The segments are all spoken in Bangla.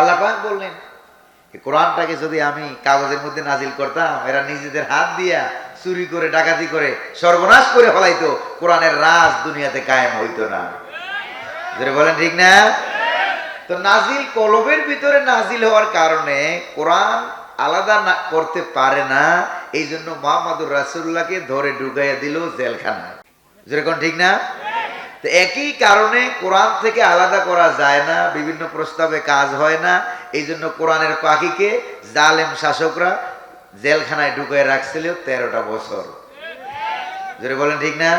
আল্লাহ পাক বললেন কোরআনটাকে যদি আমি কাগজের মধ্যে নাজিল করতাম, এরা নিজেদের হাত দিয়া চুরি করে ডাকাতি করে সর্বনাশ করে ফেলাইতো, কোরআনের রাজ দুনিয়াতে কায়েম হইতো না। যেটা বলেন ঠিক না? তো নাজিল কলবের ভিতরে নাজিল হওয়ার কারণে কোরআন আলাদা না করতে পারে না। এই জন্য মুহাম্মদুর রাসূলুল্লাহকে ধরে ঢুকাইয়া দিল জেলখানায়। যেরকম ঠিক না? তো একই কারণে কোরআন থেকে আলাদা করা যায় না, বিভিন্ন প্রস্তাবে কাজ হয় না। এই জন্য কোরআনের পাখিকে জালেম শাসকরা জেলখানায় ঢুকায় রাখছিল 13টা বছর। যেটা বলেন ঠিক না?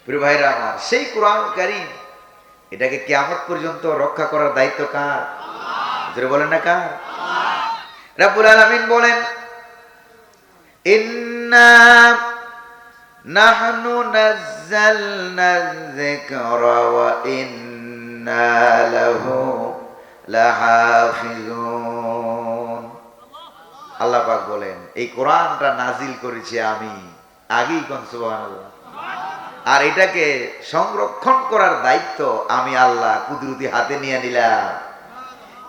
প্রিয় ভাইরা আমার, সেই কোরআন কারীম এটাকে কিয়ামত পর্যন্ত রক্ষা করার দায়িত্ব কার? যেটা বলেন না কার? রাব্বুল আলামিন বলেন ইন্না নাহনু নাযালনা যিকরা ওয়া ইন্না লাহু লাহাফিজুন। আল্লাহ পাক বলেন এই কোরআনটা নাজিল করেছি আমি, আগেই কোন সুবহানাল্লাহ। আর এটাকে সংরক্ষণ করার দায়িত্ব আমি আল্লাহ কুদরতি হাতে নিয়ে নিলাম।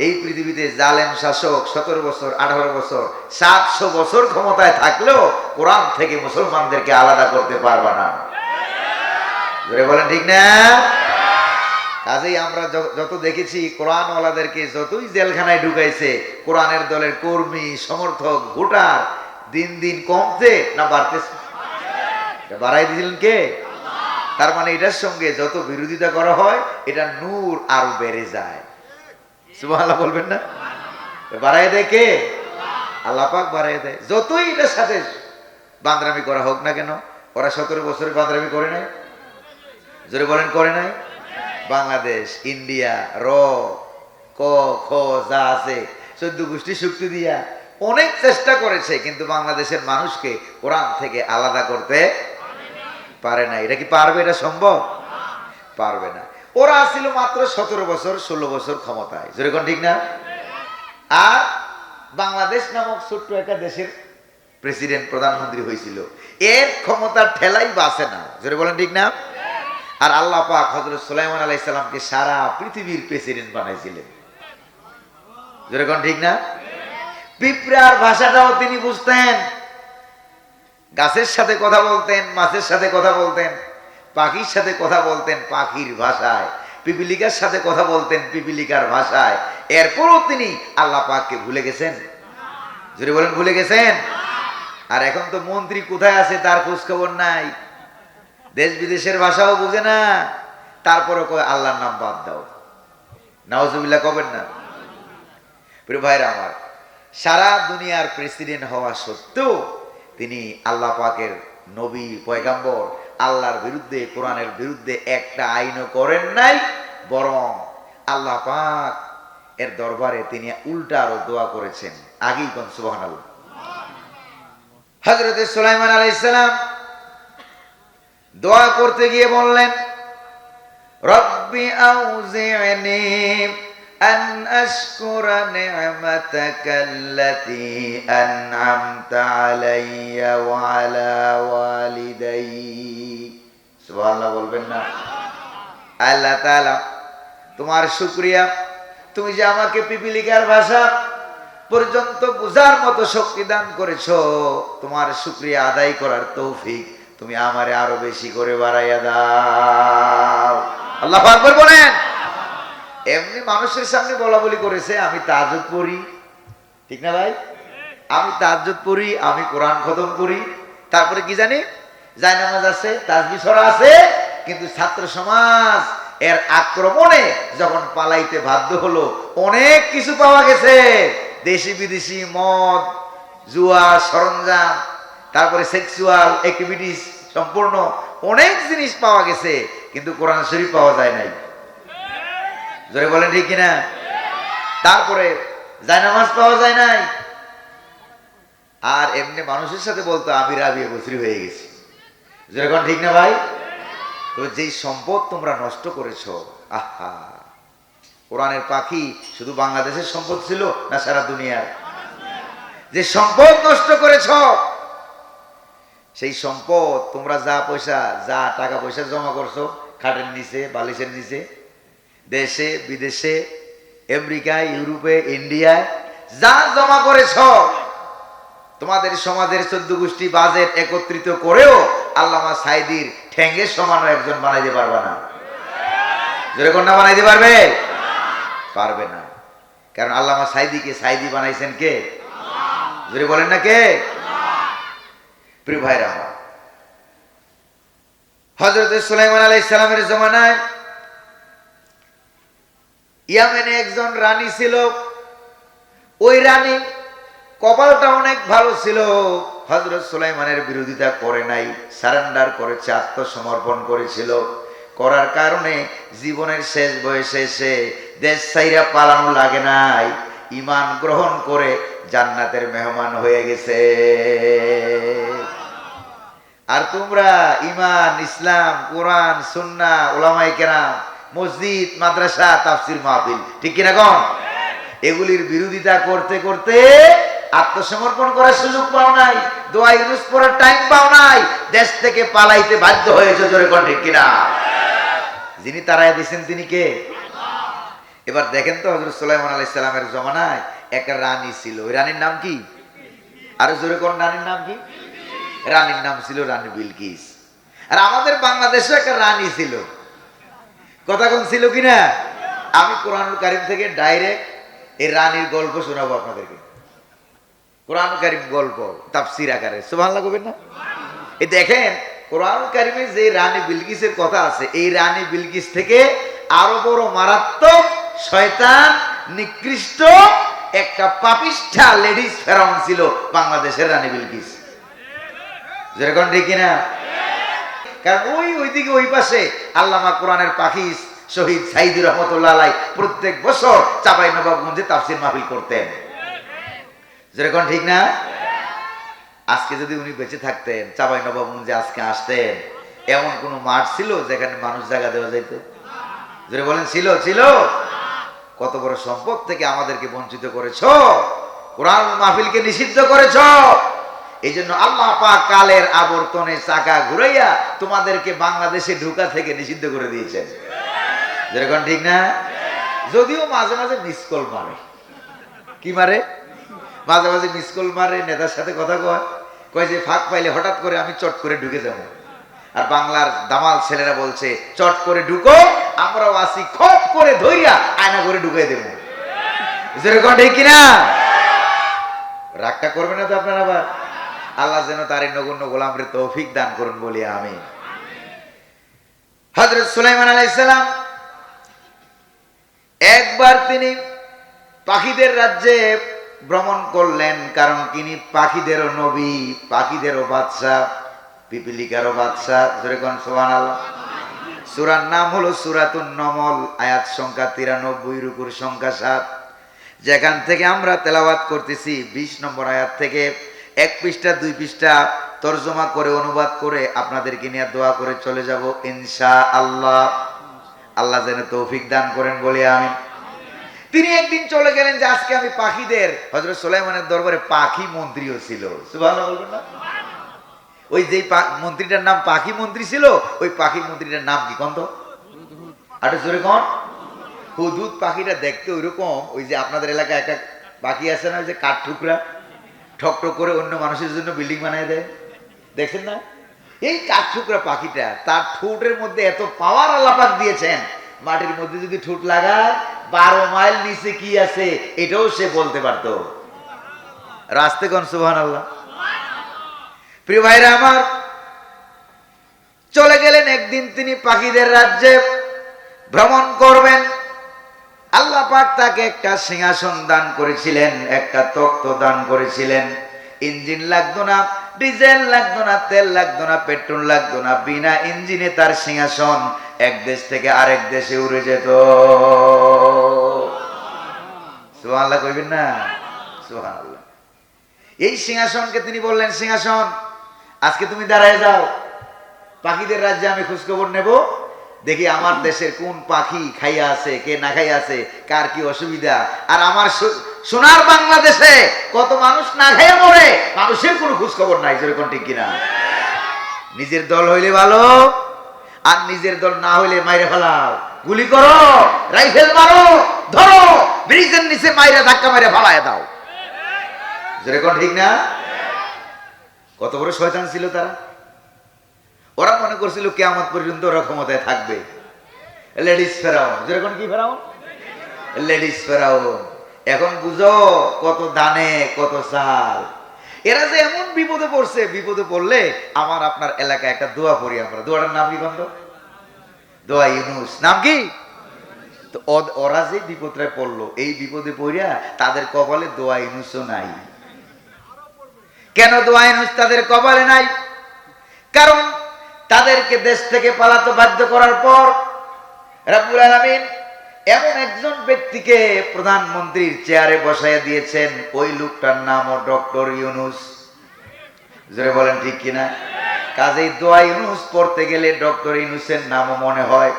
এই পৃথিবীতে জালেম শাসক 17 বছর 18 বছর 700 বছর ক্ষমতায় থাকলেও কোরআন থেকে মুসলমানদেরকে আলাদা করতে পারবে না। জোরে বলেন ঠিক না? কাজেই আমরা যত দেখেছি কোরআনওয়ালাদেরকে যতই জেলখানায় ঢুকাইছে, কোরআনের দলের কর্মী সমর্থক ভোটার দিন দিন কমছে না বাড়তেছে? বাড়াই দিয়েছিলেন কে? তার মানে এটার সঙ্গে যত বিরোধিতা করা হয় এটা নূর আরো বেড়ে যায়। সুবহানাল্লাহ বলবেন না? বাড়াই দেয় কে? আল্লাহ পাক বাড়াই দেয়। যতই এটার সাথে বান্দরামি করা হোক না কেন, ওরা 17 বছরের বান্দরামি করে নাই? জোরে বলেন করে নাই? বাংলাদেশ, ইন্ডিয়া, র ক খ যা আছে 14 গোষ্ঠী শক্তি দিয়া অনেক চেষ্টা করেছে, কিন্তু বাংলাদেশের মানুষকে কোরআন থেকে আলাদা করতে পারে না। এটা কি পারবে? এটা সম্ভব? পারবে না। ওরা ছিল মাত্র 17 বছর 16 বছর ক্ষমতায়। যেরকম ঠিক না? আর বাংলাদেশ নামক ছোট্ট একটা দেশের প্রেসিডেন্ট প্রধানমন্ত্রী হয়েছিল, এর ক্ষমতার ঠেলাই বাসে না। যেটা বলেন ঠিক না? আর আল্লাহ পাক হযরত সুলাইমান আলাইহিস সালামকে সারা পৃথিবীর প্রেসিডেন্ট বানাইছিলেন। যেরকম ঠিক না? পিঁপড়ার ভাষাটাও তিনি বুঝতেন, গাছের সাথে কথা বলতেন, মাছের সাথে কথা বলতেন, পাখির সাথে কথা বলতেন পাখির ভাষায়, পিপিলিকার সাথে কথা বলতেন পিপিলিকার ভাষায়। এরপরও তিনি আল্লাহ পাককে ভুলে গেছেন? যদি বলেন ভুলে গেছেন? আর এখন তো মন্ত্রী কোথায় আছে তার খোঁজ খবর নাই, দেশ বিদেশের ভাষাও বুঝে না, তারপরে কয় আল্লাহর নাম বাদ দাও। নাউজুবিল্লাহ কবেন না? প্রিয় ভাইরা আমার, সারা দুনিয়ার প্রেসিডেন্ট হওয়া সত্ত্বেও তিনি আল্লাহ পাকের নবী পয়গাম্বর, আল্লাহর বিরুদ্ধে কোরআনের বিরুদ্ধে একটা আইনও করেন নাই, বরং আল্লাহ পাক এর দরবারে তিনি উল্টা আরো দোয়া করেছেন। আগেই কোন সুবহানাল্লাহ। হযরত সুলাইমান আলাইহিস সালাম দোয়া করতে গিয়ে বললেন রব্বি আউজি'নি আন আশকুরা নি'মাতাকাল্লাতী আন'আমতা আলাইয়া ওয়া আলা ওয়ালিদাই। সুবহানাল্লাহ বলবেন না? আল্লাহ তাআলা তোমার শুকরিয়া, তুমি যে আমাকে পিপিলিকার ভাষা পর্যন্ত বুঝার মতো শক্তি দান করেছো, তোমার শুকরিয়া আদায় করার তৌফিক তুমি আমারে আরো বেশি করে বাড়াইয়া দাও। আল্লাহু আকবার বলেন। এমনি মানুষের সামনে বলা বলি করেছে আমি তাহাজ্জুদ পড়ি, ঠিক না ভাই? আমি তাহাজ্জুদ পড়ি, আমি কোরআন খতম করি, তারপরে কি জানি জায়নামাজ আছে, তাসবিহ ছড়া আছে, কিন্তু ছাত্র সমাজ এর আক্রমণে যখন পালাইতে বাধ্য হলো, অনেক কিছু পাওয়া গেছে, দেশি বিদেশি মদ, জুয়া, সরঞ্জাম, তারপরে সেক্সুয়াল অ্যাক্টিভিটিস সম্পূর্ণ অনেক জিনিস পাওয়া গেছে, কিন্তু কোরআন শরীফ পাওয়া যায় নাই। জোরে বলেন ঠিক কিনা? তারপরে জায়নামাজ পাওয়া যায় নাই। আর এমনি মানুষের সাথে বলতো আমি রাবিয়া বছরি হয়ে গেছি। যেরকম ঠিক না ভাই? তো যেই সম্পদ তোমরা নষ্ট করেছো, আহা, কোরআনের পাখি শুধু বাংলাদেশের সম্পদ ছিল না সারা দুনিয়ার? যে সম্পদ নষ্ট করেছ, সেই সম্পদ তোমরা যা পয়সা যা টাকা পয়সা জমা করছো খাটের নিচে বালিশের নিচে, দেশে বিদেশে আমেরিকায়, ইউরোপে, ইন্ডিয়ায় যা জমা করেছ, তোমাদের সমাজের 14 গোষ্ঠী বাজেট একত্রিত করেও আল্লামা সাঈদীর ঠ্যাঙ্গের সমানও একজন বানাইতে পারবে না। জোরে কন্যা বানাইতে পারবে? পারবে না। কারণ আল্লামা সাঈদীকে সাঈদী বানাইছেন কে? জোরে বলেন না কে? প্রিয় ভাইরা, হযরত সুলাইমান আলাইহিস সালামের জমানায় ইয়ামেনে একজন রানী ছিল। ওই রানী কপালটা অনেক ভালো ছিল, হযরত সুলাইমানের বিরোধিতা করে নাই, সারেন্ডার করেছে, আত্মসমর্পণ করেছিল। করার কারণে জীবনের শেষ বয়সে এসে দেশ ছাইরা পালানো লাগে নাই, ঈমান গ্রহণ করে জান্নাতের মেহমান হয়ে গেছে। আর তোমরা ঈমান, ইসলাম, কোরআন, সুন্নাহ, উলামায়ে কেরাম, মসজিদ, মাদ্রাসা, তাফসীর মাহফিল, ঠিক কিনা কোন? এগুলির বিরোধিতা করতে করতে আত্মসমর্পণ করার সুযোগ পাও নাই, দোয়া ইউনুস পড়ার টাইম পাও নাই, দেশ থেকে পালাইতে বাধ্য হয়েছে। জোরে কোন ঠিক কিনা? যিনি তারাই দিয়েছেন তিনি কে? এবার দেখেন তো, হযরত সুলাইমান আলাইহিস সালামের জমানায় একটা রানী ছিল। ওই রানীর নাম কি? আরো জোরে কোন রানীর নাম কি? রানীর নাম ছিল রানী বিলকিস। আর আমাদের বাংলাদেশে একটা রানী ছিল। কথা কোন ছিল কিনা? আমি কোরআনুল কারীম থেকে ডাইরেক্ট এই রানীর গল্প শোনাবো আপনাদেরকে। কোরআনুল কারীম গল্প তাফসীর আকারে। সুবহানাল্লাহ কইবেন না? এই দেখেন, কোরআনুল কারীমে যে রানী বিলকিসের কথা আছে, এই রানী বিলকিস থেকে আরো বড় মারাত্মক শয়তান, নিকৃষ্ট একটা পাপিষ্ঠা লেডিস ফেরাউন ছিল বাংলাদেশের রানী বিলকিস। যেরকম ঠিক কিনা? কারণ ওইদিকে ওই পাশে আল্লামা কোরআনের পাখি শহীদ সাঈদী রহমতুল্লাহ আলাইহি প্রত্যেক বছর চাঁপাইনবাবগঞ্জে তাফসীর মাহফিল করতেন। যেরকম ঠিক না? আজকে যদি উনি বেঁচে থাকতেন, চাঁপাইনবাবগঞ্জে আজকে আসতেন, এমন কোন মাঠ ছিল যেখানে মানুষ জায়গা দেওয়া যেত? যদি বলেন ছিল? ছিল? কত বড় সম্পদ থেকে আমাদেরকে বঞ্চিত করেছো, কোরআন মাহফিলকে নিষিদ্ধ করেছো। এই জন্য আল্লাহ পাক কালের আবর্তনে চাকা ঘুরাইয়া তোমাদেরকে বাংলাদেশে ঢোকা থেকে নিষিদ্ধ করে দিয়েছেন। যেরকম ঠিক না? যদিও মাঝে মাঝে মিস কল মারে। কি মারে? মাঝে মাঝে মিস কল মারে, নেতার সাথে কথা কয় যে ফাঁক পাইলে হঠাৎ করে আমি চট করে ঢুকে যাবো। আর বাংলার দামাল ছেলেরা বলছে চট করে ঢুকো, আমরাও আসি খপ করে ধইরা আয়না করে ঢুকাই দেবো। যেরকম ঠিক কিনা? রাগটা করবে না তো আপনারা? আবার আল্লাহ যেন তার এই নগণ্য গোলামরে তৌফিক দান করুন বলি আমিন। হযরত সুলাইমান আলাইহিস সালাম একবার তিনি পাখিদের রাজ্যে ভ্রমণ করলেন, কারণ তিনি পাখিদেরও নবী, পাখিদেরও বাদশা, পিপিলিকারও বাদশা। জোরে কোন সুবহানাল্লাহ। সূরার নাম হলো সূরাতুন নমল, আয়াত সংখ্যা 93, রুকুর সংখ্যা 7। যেখান থেকে আমরা তেলাওয়াত করতেছি 20 নম্বর আয়াত থেকে 1 পৃষ্ঠা 2 পৃষ্ঠা তরজমা করে অনুবাদ করে আপনাদেরকে নিয়ে দোয়া করে চলে যাব ইনশাআল্লাহ। আল্লাহ যেন তৌফিক দান করেন বলি আমিন। তিনি একদিন চলে গেলেন যে আজকে আমি পাখিদের, হযরত সুলাইমানের দরবারে পাখি মন্ত্রীও ছিল। সুবহানাল্লাহ বলবেন না? ওই যে মন্ত্রীটার নাম পাখি মন্ত্রী ছিল, ওই পাখি মন্ত্রীটার নাম কি কোন তো? আর জোরে কোন? হুদহুদ পাখিটা দেখতে ওইরকম, ওই যে আপনাদের এলাকায় একটা পাখি আছে না, ওই যে কাঠ ঠুকরা ঠকঠক করে অন্য মানুষের জন্য বিল্ডিং বানায় দেয়, দেখছেন না? এই কাঠ ঠুকরা পাখিটা, তার ঠোঁটের মধ্যে এত পাওয়ার আল্লাহ পাক দিয়েছেন, মাটির মধ্যে যদি ঠোঁট লাগায় 12 মাইল নিচে কি আছে এটাও সে বলতে পারতো। রাস্তে কোন সুবহানাল্লাহ। প্রিয় ভাইরা আমার, চলে গেলেন একদিন তিনি পাখিদের রাজ্যে ভ্রমণ করবেন। আল্লাহ পাক তাকে একটা সিংহাসন দান করেছিলেন, একটা তখ্ত দান করেছিলেন। ইঞ্জিন লাগতো না, ডিজেল লাগতো না, তেল লাগতো না, পেট্রোল লাগতো না, বিনা ইঞ্জিনে তার সিংহাসন এক দেশ থেকে আরেক দেশে উড়ে যেত। সুবহানাল্লাহ কইবেন না? সুবহানাল্লাহ। এই সিংহাসনকে তিনি বললেন, সিংহাসন আজকে তুমি দাঁড়ায় যাও, পাখিদের রাজ্যে আমি খোঁজখবর নেব, দেখি আমার দেশের কোন পাখি খাইয়া আছে, কে না খাইয়া আছে, কার কি অসুবিধা। আর আমার সোনার বাংলাদেশে কত মানুষ না খাইয়া মরে, মানুষের কোনো খোঁজ খবর নাই। যেরকম ঠিক কিনা? নিজের দল হইলে ভালো, আর নিজের দল না হইলে মাইরে ফেলাও। গুলি করো, রাইফেল মারো, ধরো, ব্রিজের নিচে মাইরা ধাক্কা মাইরা ফালায় দাও। যেরকম ঠিক না? কত বড় শয়তান ছিল তারা। ওরা মনে করছিল কিয়ামত পর্যন্ত ওরা ক্ষমতায় থাকবে। লেডিস ফেরাউন, যেরকম কি ফেরাউন, লেডিস ফেরাউন। এখন বুঝো কত দানে কত চাল। এরা যে এমন বিপদে পড়ছে, বিপদে পড়লে আমার আপনার এলাকায় একটা দোয়া পড়ি আমরা। দোয়াটার নাম কি বন্ধ? দোয়া ইউনুস। নাম কি? তো ওরা যে বিপদটায় পড়লো, এই বিপদে পড়িয়া তাদের কপালে দোয়া ইউনুসও নাই। কেন দোয়া ইউনুস তাদের কপালে নাই? কারণ তাদেরকে দেশ থেকে পালাতে বাধ্য করার পর রব্বুল আলামিন এমন একজন ব্যক্তিকে প্রধানমন্ত্রীর চেয়ারে বসাইয়া দিয়েছেন, ওই লোকটার নামও ডক্টর ইউনুস। জোরে বলেন ঠিক কিনা? কাজেই দোয়া ইউনুস পড়তে গেলে ডক্টর ইউনুসের নামও মনে হয়।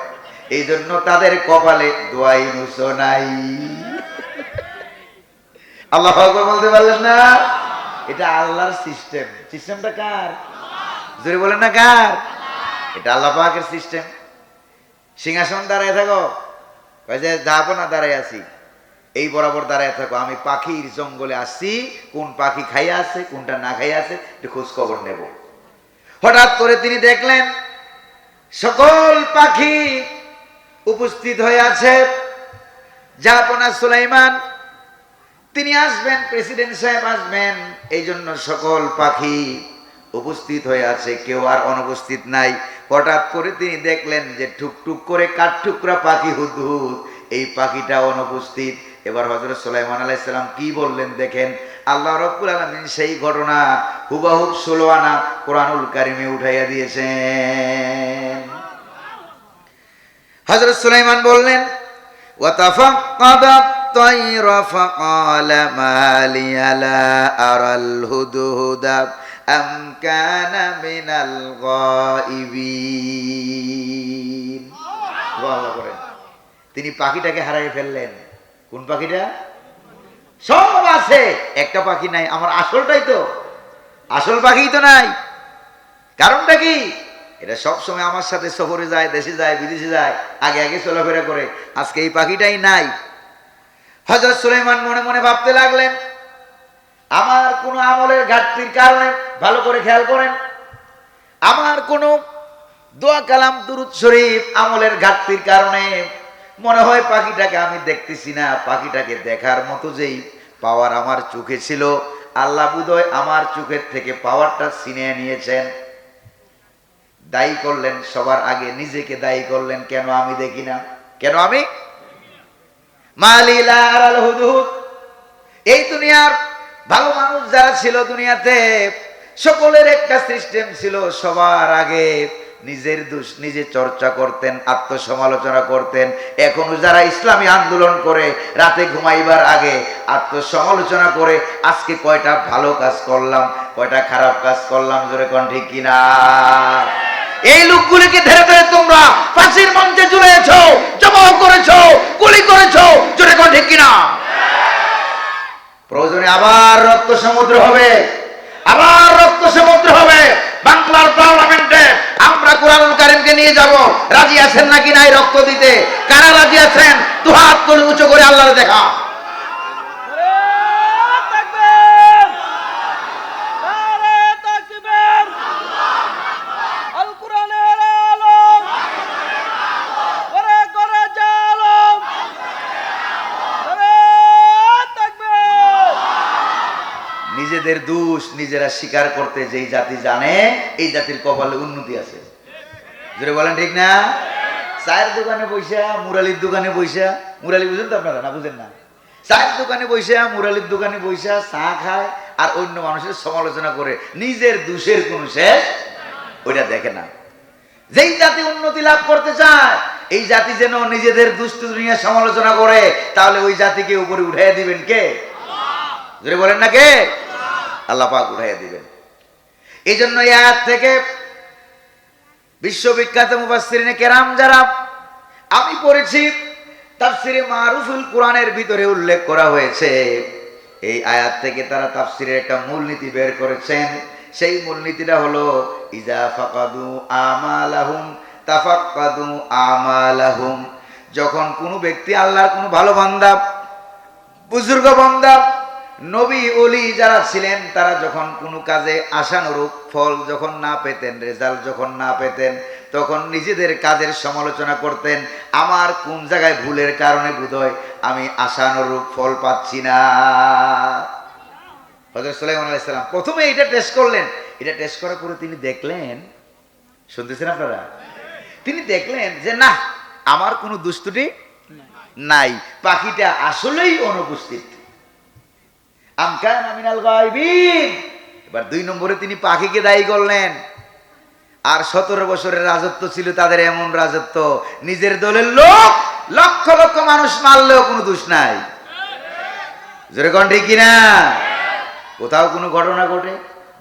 এই জন্য তাদের কপালে দোয়া ইউনুসও নাই। আল্লাহু আকবার বলতে পারলেন না? এটা আল্লাহর সিস্টেম। সিস্টেমটা কার? জোরে বলেন না কার? এটা আল্লাহ পাকের সিস্টেম। সিংহাসন দাঁড়ায় থাকো, ওই যে যাবো না দাঁড়ায় আছি, এই বরাবর দাঁড়ায় থাকো। আমি পাখির জঙ্গলে আসছি, কোন পাখি খাইয়া আছে কোনটা না খাইয়া আছে একটু খোঁজ খবর নেব। হঠাৎ করে তিনি দেখলেন সকল পাখি উপস্থিত হয়ে আছে। জাহাপনা সুলাইমান তিনি আসবেন, প্রেসিডেন্ট সাহেব আসবেন, এই জন্য সকল পাখি উপস্থিত হয়ে আছে, কেউ আর অনুপস্থিত নাই। হঠাৎ করে তিনি দেখলেন যে টুকটুক করে কাঠঠুকরা পাখি হুদহুদ, এই পাখিটা অনুপস্থিত। এবার হযরত সুলাইমান আলাইহিস সালাম কি বললেন দেখেন। আল্লাহ রাব্বুল আলামিন সেই ঘটনা হুবহুব 16 আনা কোরআনুল কারীমে উঠাইয়া দিয়েছেন। হযরত সুলাইমান বললেন, ওয়া তাফাক্কাদা তায়রা ফাকালা মা লিয়া লা আরাল হুদহুদা আম কানা মিনাল গায়িবিন। আল্লাহ করেন, তিনি পাখিটাকে হারিয়ে ফেললেন। কোন পাখিটা? সব আছে, একটা পাখি নাই। আমার আসলটাই তো, আসল পাখি তো নাই। কারণটা কি? এটা সব সময় আমার সাথে সফরে যায়, দেশে যায়, বিদেশে যায়, আগে আগে চলাফেরা করে। আজকে এই পাখিটাই নাই। হযরত সুলাইমান মনে মনে ভাবতে লাগলেন, আমার কোনো আমলের ঘাটতির কারণে, ভালো করে খেয়াল করেন, আমার কোনো দোয়া কালাম দুরূদ শরীফ আমলের ঘাটতির কারণে মনে হয় পাখিটাকে আমি দেখতেছি না। পাখিটাকে দেখার মতো যেই পাওয়ার আমার চোখে ছিল, আল্লাহ বুধয় আমার চোখের থেকে পাওয়ারটা ছিনিয়ে নিয়েছেন। দায়ী করলেন, সবার আগে নিজেকে দায়ী করলেন, কেন আমি দেখি না, কেন আমি মালিলা আরাল হুদহুদ। এই দুনিয়ার ভালো মানুষ যারা ছিল দুনিয়াতে, সকলের একটা সিস্টেম ছিল, সবার আগে নিজের দোষ নিজে চর্চা করতেন, আত্মসমালোচনা করতেন। এখনো যারা ইসলামী আন্দোলন করে রাতে ঘুমাইবার আগে আত্মসমালোচনা করে, আজকে কয়টা ভালো কাজ করলাম, কয়টা খারাপ কাজ করলাম, জোরে কোন ঠিক কিনা? এই লোকগুলিকে ধরে ধরে তোমরা ফাঁসির মঞ্চে ঝুলিয়েছো, জবাও করেছো, গুলি করেছো, জোরে কোন ঠিক কিনা? প্রয়োজনে আবার রক্ত সমুদ্র হবে, আবার রক্ত সমুদ্র হবে। বাংলার পার্লামেন্টে আমরা কোরআনুল কারীমকে নিয়ে যাব। রাজি আছেন নাকি নাই রক্ত দিতে? কারা রাজি আছেন? দুহাত তুলে উঁচু করে আল্লাহর দেখা। নিজেদের দোষ নিজেরা স্বীকার করতে যেই জাতি জানে, এই জাতির কপালে উন্নতি আছে। জোরে বলেন ঠিক না? চায়ের দোকানে বইসা, মুরালির দোকানে বইসা, মুরালি বুঝেন তো আপনারা? না বুঝেন না? চায়ের দোকানে বইসা, মুরালির দোকানে বইসা চা খায় আর অন্য মানুষের সমালোচনা করে, নিজের দোষের কোন শেষ ওইটা দেখে না। যেই জাতি উন্নতি লাভ করতে চায়, এই জাতি যেন নিজেদের দুষ্ট দুনিয়া সমালোচনা করে, তাহলে ওই জাতিকে উপরে উঠাইয়া দিবেন কে? জোরে বলেন না কে? আল্লাহ পাক উঠাইয়া দিবেন। এই জন্য এই আয়াত থেকে বিশ্ববিখ্যাত মুফাসসিরিনে কেরাম যারা আমি পড়েছি, তাফসিরে মারুফুল কোরআনের ভিতরে উল্লেখ করা হয়েছে, এই আয়াত থেকে তারা তাফসিরের একটা মূলনীতি বের করেছেন। সেই মূলনীতিটা হলো, ইজা ফাকাদু আমালাহুম তাফাক্কাদু আমালাহুম। যখন কোনো ব্যক্তি আল্লাহর কোনো ভালো বান্দা, বুজুর্গ বান্দা, নবী ওলি যারা ছিলেন, তারা যখন কোনো কাজে আশানুরূপ ফল যখন না পেতেন, রেজাল্ট যখন না পেতেন, তখন নিজেদের কাজের সমালোচনা করতেন। আমার কোন জায়গায় ভুলের কারণে বোধহয় আমি আশানুরূপ ফল পাচ্ছি না। হযরত সুলাইমান আলাইহিস সালাম প্রথমে এটা টেস্ট করলেন। এটা টেস্ট করার পরে তিনি দেখলেন, শুনতেছেন আপনারা, তিনি দেখলেন যে না, আমার কোনো দুষ্টুটি নাই, পাখিটা আসলেই অনুপস্থিত। আমকানা মিনাল গায়বিন। এবার 2 নম্বরে তিনি পাখিকে দায়ী করলেন। আর 17 বছরের রাজত্ব ছিল তাদের, এমন রাজত্ব, নিজের দলের লোক লক্ষ লক্ষ মানুষ মারলেও কোনো দোষ নাই। জোরে কোন ঠিক কিনা? কোথাও কোনো ঘটনা ঘটে,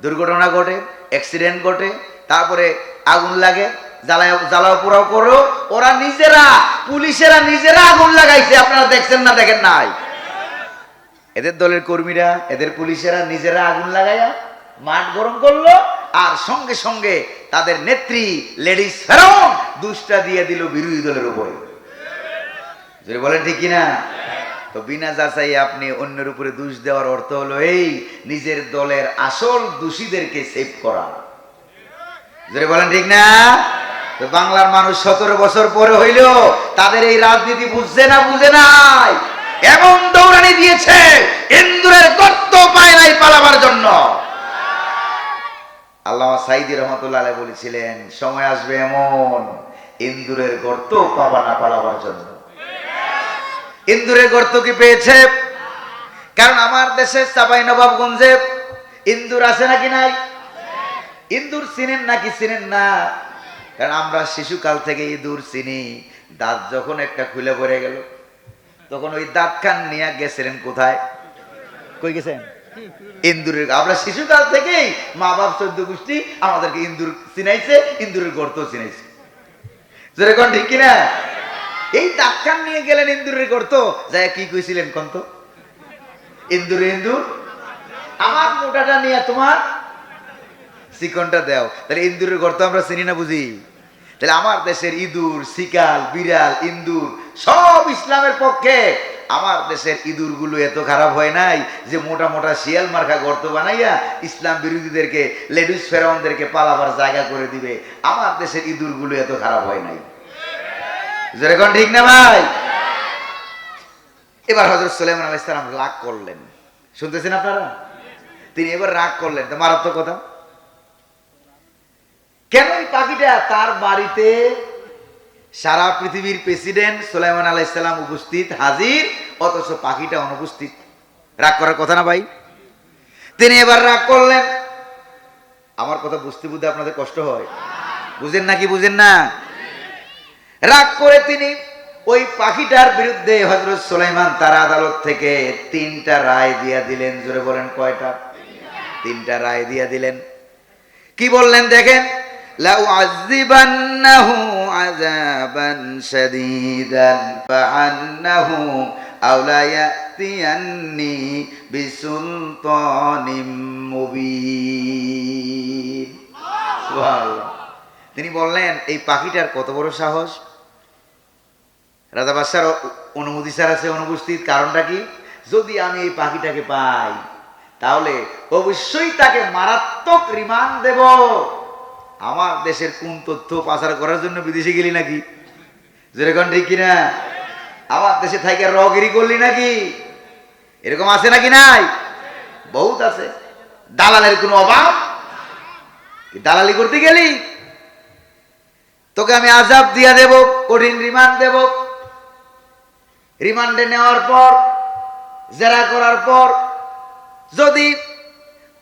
দুর্ঘটনা ঘটে, অ্যাক্সিডেন্ট ঘটে, তারপরে আগুন লাগে, জ্বালাও পোড়াও করো, ওরা নিজেরা, পুলিশেরা নিজেরা আগুন লাগাইছে। আপনারা দেখছেন না দেখেন নাই? এদের দলের কর্মীরা, এদের পুলিশেরা নিজেরা আগুন লাগাইয়া মাঠ গরম করলো, আর সঙ্গে সঙ্গে তাদের নেত্রী লেডিস ফেরাউন দুষ্টা দিয়ে দিল বিরোধী দলের উপরে। যদি বলেন ঠিক কিনা? তো বিনা যাচাই আপনি অন্যের উপরে দোষ দেওয়ার অর্থ হলো এই নিজের দলের আসল দোষীদেরকে সেভ করা। যদি বলেন ঠিক না? তো বাংলার মানুষ 17 বছর পরে হইলো তাদের এই রাজনীতি বুঝছে না, বুঝে নাই, এমন দৌড়ানি দিয়েছে, ইন্দুরের গর্ত পায় নাই পালাবার জন্য। আল্লামা সাঈদী রহমাতুল্লাহ আলাইহি বলেছিলেন, সময় আসবে এমন ইন্দুরের গর্ত পাবা না পালাবার জন্য। ইন্দুরের গর্ত কি পেয়েছে? কারণ আমার দেশে চাঁপাইনবাবগঞ্জে ইন্দুর আছে নাকি নাই? ইন্দুর চিনেন নাকি চিনেন না? কারণ আমরা শিশুকাল থেকে ইঁদুর চিনি। দাঁত যখন একটা খুলে পড়ে গেল, তখন ওই দাঁত খান নিয়ে গেছিলেন কোথায়? কই গেছেন? ইন্দুরের। আমরা শিশুকাল থেকেই মা বাপ 14 গোষ্ঠী আমাদেরকে ইন্দুর চিনাইছে, ইন্দুরের গর্ত চিনাইছে। যেরকম ঠিক কিনা? এই দাঁত খান নিয়ে গেলেন ইন্দুরের গর্ত, যাই কি কইছিলেন কোন তো? ইন্দুরে ইন্দুর, আমার মোটাটা নিয়ে তোমার চিকনটা দাও। তাহলে ইন্দুরের গর্ত আমরা চিনি না, বুঝি? তাহলে আমার দেশের ইঁদুর, শিকাল, বিড়াল, ইন্দুর সব ইসলামের পক্ষে। আমার দেশের ইঁদুর গুলো এত খারাপ হয় নাই যে মোটা মোটা শিয়াল মার্কা গর্ত বানাইয়া ইসলাম বিরোধীদেরকে, লেডিস ফেরাউনদেরকে পালাবার জায়গা করে দিবে। আমার দেশের ইঁদুর গুলো এত খারাপ হয় নাই। যেরকম ঠিক না ভাই? এবার হযরত সুলাইমান আলাইহিস সালাম রাগ করলেন। শুনতেছেন আপনারা? তিনি এবার রাগ করলেন। তো মারাত্মক কথা, কেন এই পাখিটা তার বাড়িতে সারা পৃথিবীর প্রেসিডেন্ট সুলাইমান আলাইহিস সালাম উপস্থিত, হাজির, অথচ পাখিটা অনুপস্থিত? রাগ করার কথা না ভাই? তিনি এবার রাগ করলেন। আমার কথা বুঝতে বুঝতে আপনাদের কষ্ট হয়, বুঝেন নাকি বুঝেন না? রাগ করে তিনি ওই পাখিটার বিরুদ্ধে হযরত সুলাইমান তার আদালত থেকে 3টা রায় দিয়া দিলেন। জোরে বলেন কয়টা? 3টা রায় দিয়া দিলেন। কি বললেন দেখেন, লাউআযিবান্নাহু আযাবান শাদীদান ফাআন্নাহু আও লা ইয়াতিয়ান্নি বিসুলতানিম মুবিন। সুবহানাল্লাহ। তিনি বললেন এই পাখিটার কত বড় সাহস! রাজা বাদশার অনুমতি ছাড়া সে অনুপস্থিত। কারণটা কি? যদি আমি এই পাখিটাকে পাই তাহলে অবশ্যই তাকে মারাত্মক রিমান্ড দেব। আমার দেশের কোন তথ্য পাচার করার জন্য বিদেশে গেলি নাকি? যেরকম ঠিক কিনা? আমার দেশে থাইকে রগিরি করলি নাকি? এরকম আছে নাকি নাই? বহুত আছে। দালালের কোনো অভাব? দালালি করতে গেলি তোকে আমি আযাব দিয়া দেব, কঠিন রিমান্ড দেব। রিমান্ডে নেওয়ার পর, জেরা করার পর যদি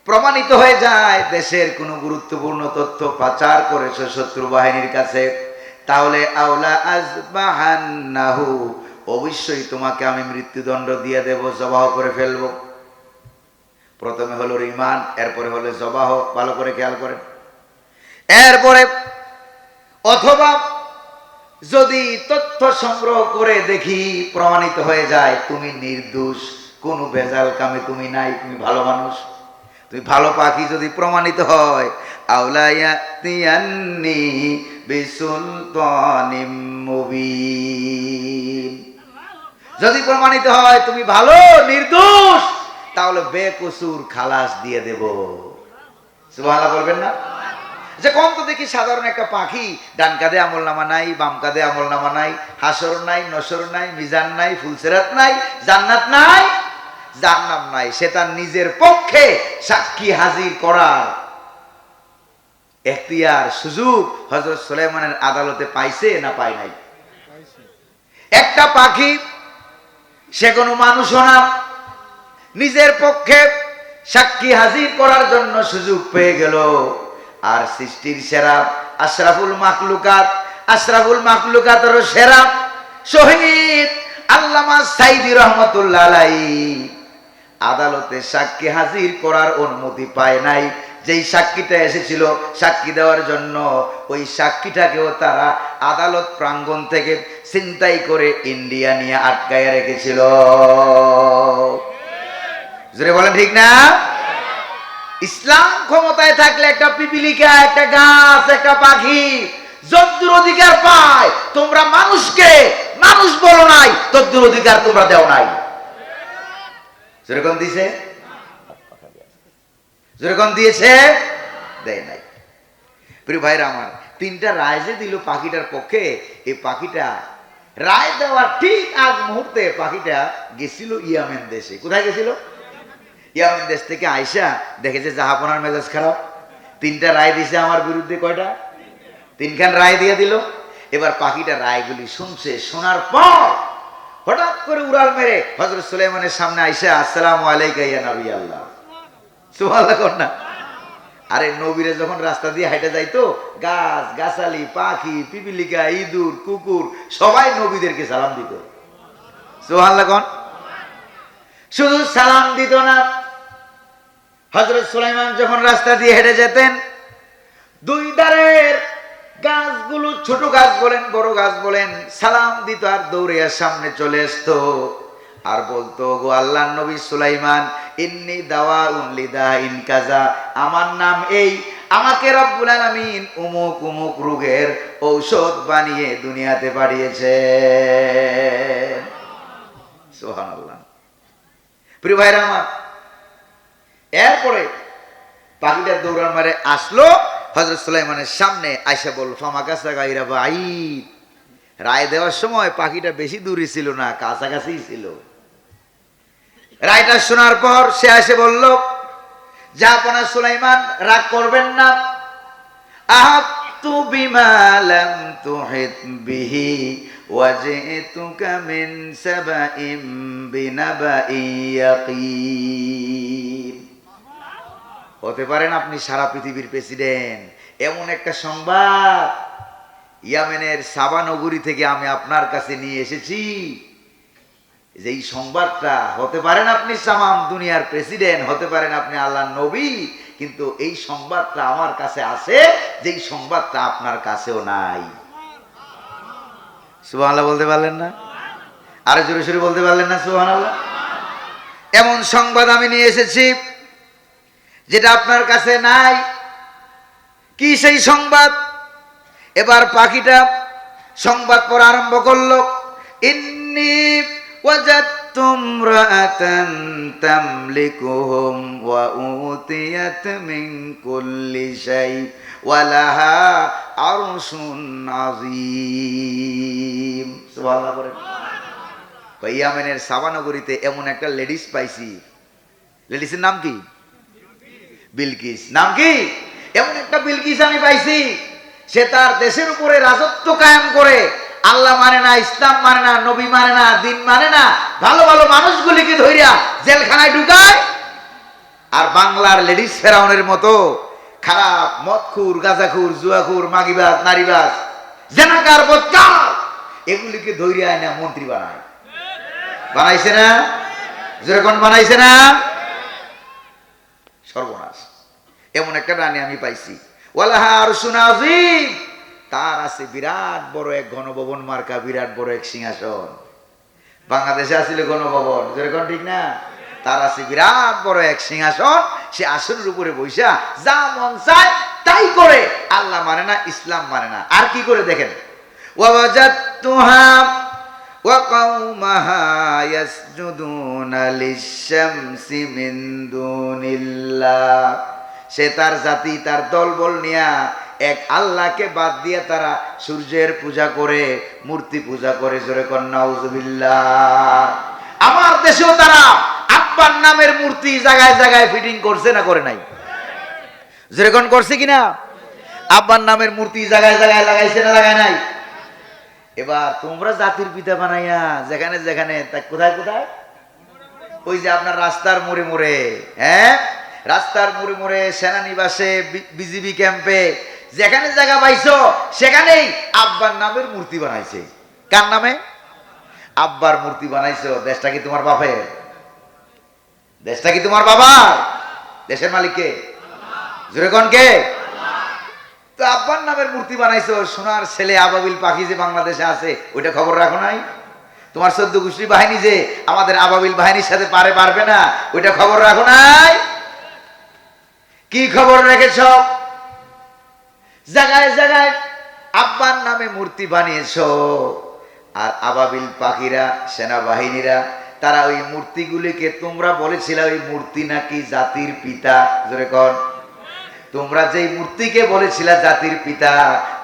প্রমাণিত হয়ে যায় দেশের কোনো গুরুত্বপূর্ণ তথ্য পাচার করেছে শত্রু বাহিনীর কাছে, তাহলে আওলা আযবাহান্নাহু, অবশ্যই তোমাকে আমি মৃত্যুদণ্ড দিয়ে দেব, জবাহ করে ফেলব। প্রথমে হলো রিমান্ড, এরপরে হলো জবাহ। ভালো করে খেয়াল করেন। এরপরে অথবা যদি তথ্য সংগ্রহ করে দেখি প্রমাণিত হয়ে যায় তুমি নির্দোষ, কোনো ভেজাল কামে তুমি নাই, তুমি ভালো মানুষ, তুমি ভালো পাখি, যদি প্রমাণিত হয় আওলা ইয়াতিয়ান্নি বিসুলতানিম মুবিন। যদি প্রমাণিত হয় তুমি ভালো নির্দোষ, তাহলে বেকসুর খালাস দিয়ে দেব। সুবহানাল্লাহ বলবেন না? যে কোন তো দেখি সাধারণ একটা পাখি, ডান কাঁধে আমলনামা নাই, বাম কাঁধে আমলনামা নাই, হাসর নাই, নসর নাই, মিজান নাই, ফুলসেরাত নাই, জান্নাত নাই, জাহান্নাম নাই, সে তার নিজের পক্ষে সাক্ষী হাজির করার এখতিয়ার সুযোগ হযরত সুলাইমানের আদালতে পাইছে না পায় নাই? একটা পাখি, সে কোনো মানুষও না, নিজের পক্ষে সাক্ষী হাজির করার জন্য সুযোগ পেয়ে গেল। আর সৃষ্টির সেরা আশরাফুল মাখলুকাতের সেরা শহীদ আল্লামা সাইদি রহমাতুল্লাহ আলাইহি আদালতে সাক্ষী হাজির করার অনুমতি পায় নাই। যেই সাক্ষীটা এসেছিল সাক্ষী দেওয়ার জন্য, ওই সাক্ষীটাকেও তারা আদালত প্রাঙ্গণ থেকে ছিনতাই করে ইন্ডিয়া নিয়ে আটকায় রেখেছিল। জোরে বলেন ঠিক না? ইসলাম ক্ষমতায় থাকলে একটা পিপিলিকা, একটা গাছ, একটা পাখি যদ্দুর অধিকার পায়, তোমরা মানুষকে মানুষ বলো নাই, তদ্দুর অধিকার তোমরা দেও নাই। যেরকম দিয়েছে, যেরকম দিয়েছে, দেয় নাই। প্রিয় ভাইরা আমার, তিনটা রায় যে দিল পাখিটার পক্ষে, এই পাখিটা রায় দেওয়ার ঠিক আগ মুহূর্তে পাখিটা গেছিল ইয়ামেন দেশে। কোথায় গেছিল? ইয়ামেন দেশ থেকে আইসা দেখেছে জাহাপনার মেজাজ খারাপ, তিনটা রায় দিছে আমার বিরুদ্ধে। কয়টা? তিনখান রায় দিয়ে দিল। এবার পাখিটা রায়গুলি শুনছে, শোনার পর হঠাৎ করে উড়াল মেরে হযরত সুলাইমানের সামনে আইসা আসসালামু আলাইকা ইয়া নবী আল্লাহ। সুবহানাল্লাহ কর না। আরে নবীরে যখন রাস্তা দিয়ে হাইটা যাইতো, গাছ গাছালি, পাখি, পিপিলিকা, ইঁদুর, কুকুর সবাই নবীদেরকে সালাম দিত। সুবহানাল্লাহ কোন? শুধু সালাম দিত না, হযরত সুলাইমান যখন রাস্তা দিয়ে হেঁটে যেতেন, দুই ধারের গাছগুলো, ছোট গাছ বলেন বড় গাছ বলেন, সালাম দিত আর দৌড়ে সামনে চলে আসতো আর বলতো, গো আল্লাহর নবী সুলাইমান, ইন্নী দাওয়াউন লিদাইন কাজা, আমার নাম এই, আমাকে রব্বুল আলামিন অমুক অমুক রোগের ঔষধ বানিয়ে দুনিয়াতে পাঠিয়েছে। সুবহানাল্লাহ। প্রিয় ভাইরা আমার, এরপরে পাখিটা দৌড়ান মারে আসলো হযরত সুলাইমানের সামনে, আয়সা বলল, ফামাকাসা গায়রা বাঈদ। রায় দেওয়ার সময় পাখিটা বেশি দূরে ছিল না, কাছাকাছিই ছিল। রায়টা শোনার পর সে এসে বলল, জাহাপনা সুলাইমান, রাগ করবেন না, আহাতু বিমা লাম তুহিত বিহি ওয়াজিতুকা মিন সাবাইম বিনাবাইন ইয়াকিন। হতে পারেন আপনি সারা পৃথিবীর প্রেসিডেন্ট, এমন একটা সংবাদ ইয়ামেনের সাবা নগরী থেকে আমি আপনার কাছে নিয়ে এসেছি, যে এই সংবাদটা, হতে পারেন আপনি তামাম দুনিয়ার প্রেসিডেন্ট, হতে পারেন আপনি আল্লাহর নবী, কিন্তু এই সংবাদটা আমার কাছে আছে, যেই সংবাদটা আপনার কাছেও নাই। সুবহানাল্লাহ বলতে পারলেন না? আরো জোরে সোরে বলতে পারলেন না? সুবহানাল্লাহ। এমন সংবাদ আমি নিয়ে এসেছি যেটা আপনার কাছে নাই। কি সেই সংবাদ? এবার পাখিটা সংবাদ পড়া আরম্ভ করলো, ইন্নী ওয়াজাদতু ইমরাআতান তামলিকুহুম ওয়া উতিয়াত মিন কুল্লি শাই ওয়া লাহা আরশুন আযীম। সুবহানাল্লাহ বলেন। ইয়ামেনের সাবা নগরীতে এমন একটা লেডিস পাইছি, লেডিসের নাম কি? বিলকিস। নাম কি? এমন একটা বিলকিস আমি পাইছি, সে তার দেশের উপরে রাজত্ব কায়েম করে, আল্লাহ মানে না, ইসলাম মানে না, নবী মানে না, দিন মানে না, ভালো ভালো মানুষগুলিকে ধইরা জেলখানায় ঢুকায়। আর বাংলার লেডিস ফেরাউনের মতো খারাপ মদখুর, গাঁজাখুর, জুয়াখুর, মাগিবাজ, নারীবাজ, জেনাকার, বদকার, এগুলিকে ধইরা আয়না মন্ত্রী বানায়। বানাইছে না? যেরকম বানাইছে না? সর্বনাশ। এমন একটা রানী আমি পাইছি, ওয়ালাহা আরশুন আযীম, তার আছে বিরাট বড় এক গণভবন মার্কা, বিরাট বড় এক সিংহাসন। বাংলাদেশে আসলে গণভবন, যেরকম ঠিক না? তার আছে বিরাট বড় এক সিংহাসন, সে আসনের উপরে বৈশা যা মন চায় তা যাই করে আল্লাহ মানে না, ইসলাম মানে না। আর কি করে দেখেন, ওয়াজাদতুহা ওয়া কওমাহা ইয়াসজুদুনা লিশ-শামসি মিন দুনিল্লাহ। সে তার জাতি, তার দলবল নিয়া এক আল্লাহকে বাদ দিয়ে তারা সূর্যের পূজা করে, মূর্তি পূজা করে। জোরে কর নাউজুবিল্লাহ। আমার দেশেও তারা আব্বার নামের মূর্তি জায়গায় জায়গায় ফিটিং করছে না করে নাই? জোরে কোন করছে কিনা? আব্বার নামের মূর্তি জায়গায় জায়গায় লাগাইছে না লাগায় নাই? এবার তোমরা জাতির পিতা বানাইয়া যেখানে যেখানে, কোথায় কোথায়, ওই যে আপনার রাস্তার মোড়ে মোড়ে, হ্যাঁ রাস্তার মোড়ে মোড়ে, সেনানিবাসে, বিজিবি ক্যাম্পে, যেখানে জায়গা পাইছো সেখানেই আব্বার নামের মূর্তি বানাইছে। কার নামে? আব্বার মূর্তি বানাইছো। দেশটা কি তোমার বাপের? দেশটা কি তোমার বাবার? দেশের মালিক কে? জোরে কোন কে? তো আব্বার নামের মূর্তি বানাইছো। সোনার ছেলে আবাবিল পাখি যে বাংলাদেশে আছে, ওইটা খবর রাখো নাই? তোমার 14 গোষ্ঠী বাহিনী যে আমাদের আবাবিল বাহিনীর সাথে পারবে না, ওইটা খবর রাখো নাই? কি খবর রেখেছ? জায়গায় জায়গায় আব্বার নামে মূর্তি বানিয়েছো। আর আবাবিল পাখিরা, সেনাবাহিনীরা, তারা ওই মূর্তিগুলিকে, তোমরা বলেছিলে ওই মূর্তি নাকি জাতির পিতা। জোরে কর। তোমরা যেই মূর্তিকে বলেছিলা জাতির পিতা,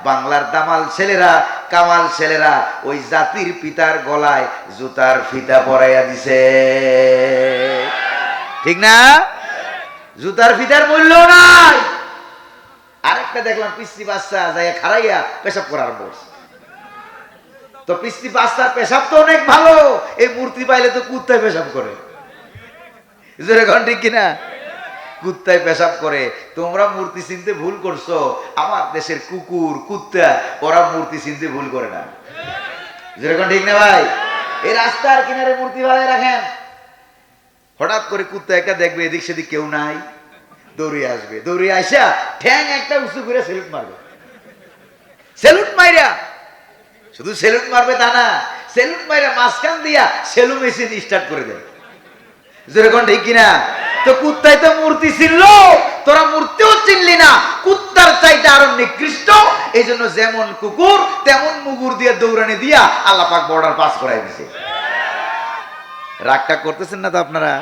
বাংলার দামাল ছেলেরা, কামাল ছেলেরা ওই জাতির পিতার গলায় জুতার ফিতা পরাইয়া দিছে। ঠিক না? জুতার ফিতার মূল্য নাই। আরেকটা দেখলাম পিস্তি বাচ্চা যাই খারাইয়া পেশাব করার বস। তো পিস্তি বাচ্চার পেশাব তো অনেক ভালো, এই মূর্তি পাইলে তো কুত্তায় পেশাব করে। জোরে কোন ঠিক কিনা? কুত্তায় পেশাব করে। তোমরা মূর্তি চিনতে ভুল করছো। আমার দেশের কুকুর, কুত্তা, ওরা মূর্তি চিনতে ভুল করে না। যেরকম ঠিক না ভাই? এই রাস্তার কিনারে মূর্তি বানায় রাখেন, হঠাৎ করে কুত্তা একটা দেখবে এদিক সেদিক কেউ নাই, দৌড়িয়ে আসবে। দৌড়িয়ে আসা ঠ্যাং একটা উঁচু করে সেলুট মারবে। সেলুট মাইরা, শুধু সেলুট মারবে তা না, সেলুট মাইরা মাঝখান দিয়া সেলু মেশিন স্টার্ট করে দেয়। যেরকম ঠিক কিনা? তো কুত্তাই তো মূর্তি চিনল, তোরা মূর্তিও চিনলি না। কুত্তার চাইতে আরো নিকৃষ্ট। এই জন্য যেমন কুকুর তেমন মুগুর দিয়ে দৌড়ানি দিয়া আল্লাহ পাক বর্ডার পাস করাই দিছে। রাগটা করতেছেন না তো আপনারা?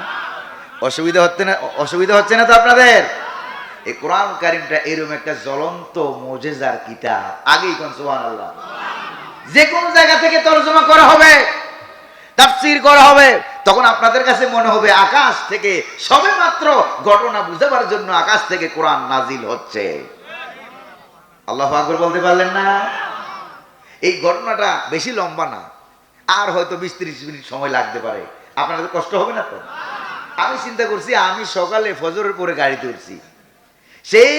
অসুবিধা হচ্ছে না? অসুবিধা হচ্ছে না তো আপনাদের? এই কোরআন কারীমটা এরকম একটা জ্বলন্ত মুজিজার কিতাব। আগেই কোন সুবহানাল্লাহ। যে কোনো জায়গা থেকে তরজমা করা হবে, তাফসীর করা হবে, তখন আপনাদের কাছে মনে হবে আকাশ থেকে সবে মাত্র ঘটনা বুঝাবার জন্য আকাশ থেকে কোরআন নাজিল হচ্ছে। আল্লাহু আকবার বলতে পারলেন না? এই ঘটনাটা বেশি লম্বা না, আর হয়তো 20-30 মিনিট সময় লাগতে পারে। আপনাদের কষ্ট হবে না তো? আমি চিন্তা করছি, আমি সকালে ফজরের পরে গাড়িতে উঠছি, সেই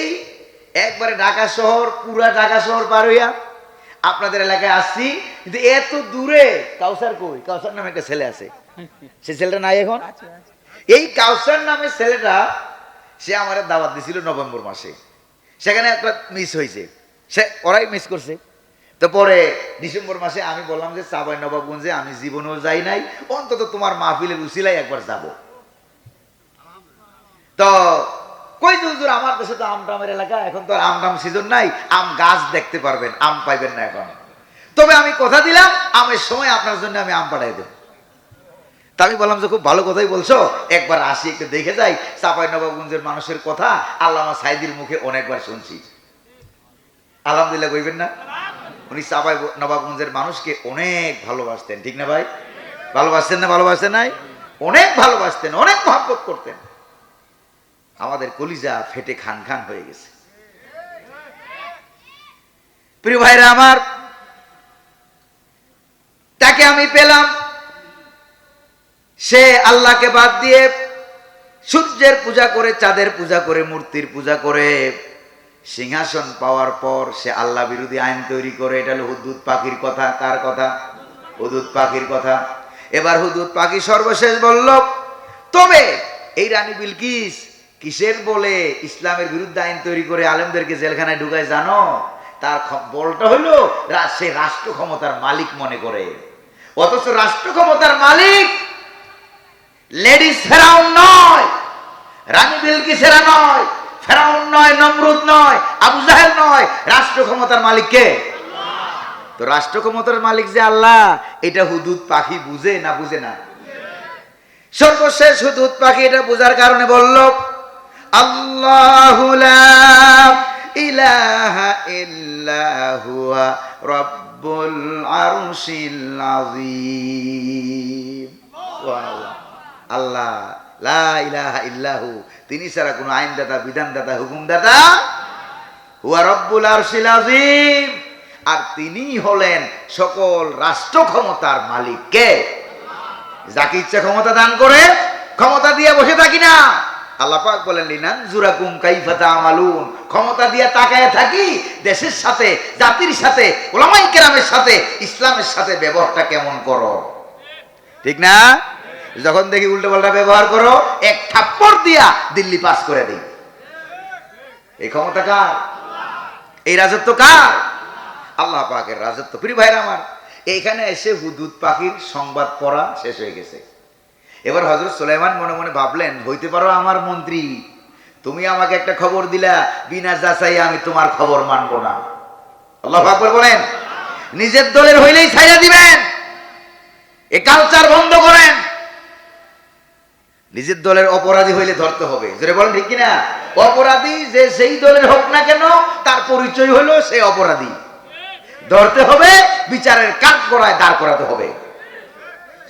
একবারে ঢাকা শহর, পুরা ঢাকা শহর পার হইয়া আপনাদের এলাকায় আসছি। কিন্তু এত দূরে কাউসার কই? কাউসার নামে একটা ছেলে আছে, সে ছেলেটা নাই এখন। এই কাউসার নামের ছেলেটা, সে আমার দাওয়াত দিছিল নভেম্বর মাসে। সেখানে একটা মিস হয়েছে, সে ওরাই মিস করছে। তো পরে ডিসেম্বর মাসে আমি বললাম যে চাঁপাই নবাবগঞ্জে আমি জীবনেও যাই নাই, অন্তত তোমার মাহফিলের উসিলায় একবার যাব। তো কই হুজুর, আমার দেশে তো আমটামের এলাকা, এখন তো আম টাম সিজন নাই, আম গাছ দেখতে পারবেন, আম পাইবেন না এখন। তবে আমি কথা দিলাম আমের সময় আপনার জন্য আমি আম পাঠাই দেব। তা আমি বললাম যে খুব ভালো কথাই বলছো, একবার আসি একটু দেখে যাই। চাঁপাই নবাবগঞ্জের মানুষের কথা আল্লামা সাইদির মুখে অনেকবার শুনছি, আলহামদুলিল্লাহ কইবেন না? উনি চাঁপাই নবাবগঞ্জের মানুষকে অনেক ভালোবাসতেন, ঠিক না ভাই? ভালোবাসতেন না? ভালোবাসতেন নাই? অনেক ভালোবাসতেন, অনেক মহব্বত করতেন। আমাদের কলিজা ফেটে খান খান হয়ে গেছে। প্রিয় ভাইরা আমার, তাকে আমি পেলাম, সে আল্লাহকে বাদ দিয়ে সূর্যের পূজা করে, চাঁদের পূজা করে, মূর্তির পূজা করে। সিংহাসন পাওয়ার পর সে আল্লাহ বিরোধী আইন তৈরি করে। এটা হলো হুদহুদ পাখির কথা। কার কথা? হুদহুদ পাখির কথা। এবার হুদহুদ পাখি সর্বশেষ বলল, তবে এই রানী বিলকিস কিসের বলে ইসলামের বিরুদ্ধে আইন তৈরি করে আলেমদেরকে জেলখানায় ঢুকায় জানো? তার বলটা হলো সে রাষ্ট্র ক্ষমতার মালিক মনে করে। অথচ রাষ্ট্র ক্ষমতার মালিক লেডিস ফেরাউন নয়, রানী বিলকিসেরা নয়, ফেরাউন নয়, নমরুদ নয়, আবু জাহেল নয়, রাষ্ট্র ক্ষমতার মালিক কে? তো রাষ্ট্র ক্ষমতার মালিক যে আল্লাহ, এটা হুদুদ পাখি বুঝে না বুঝে না? সর্বশেষ হুদুদ পাখি এটা বুঝার কারণে বলল, আল্লাহু লা ইলাহা ইল্লা হুয়া রব্বুল আরশিল আযীম। সুবহানাল্লাহ। আল্লাহ লা ইলাহা ইল্লাহু, তিনি ছাড়া কোনো আইনদাতা, বিধানদাতা, হুকুমদাতা, হুয়া রব্বুল আরশিল আযীম, আর তিনি হলেন সকল রাষ্ট্র ক্ষমতার মালিক। কে? যাকে ইচ্ছা ক্ষমতা দান করে, ক্ষমতা দিয়ে বসে থাকি না। আল্লাহ পাক বলেন, লিনানজুরাকুম কাইফা তা'মালুন, ক্ষমতা দিয়ে তাকায় থাকি দেশের সাথে, জাতির সাথে, উলামায়ে কেরামের সাথে, ইসলামের সাথে ব্যবহারটা কেমন করো। ঠিক না? যখন দেখি উল্টো পাল্টা ব্যবহার করো, এক থাপ্পড় দিয়া দিল্লি পাস করে দেই। এই ক্ষমতা কার? এই রাজত্ব কার? আল্লাহ পাকের রাজত্ব। প্রিয় ভাইরা আমার, এইখানে এসে হুদুদ পাখির সংবাদ পড়া শেষ হয়ে গেছে। এবার হযরত সুলাইমান মনে মনে ভাবলেন, হইতে পারো আমার মন্ত্রী, তুমি আমাকে একটা খবর দিলা, বিনা যাচাই আমি তোমার খবর মানবো না। আল্লাহু আকবার বলেন। নিজের দলের হইলেই ছাইড়া দিবেন, এই কালচার বন্ধ করেন। নিজের দলের অপরাধী হইলে ধরতে হবে। জোরে বলেন ঠিক কিনা? অপরাধী যে সেই দলের হোক না কেন, তার পরিচয় হলো সে অপরাধী। ধরতে হবে, বিচারের কাঠগড়ায় দাঁড় করাতে হবে।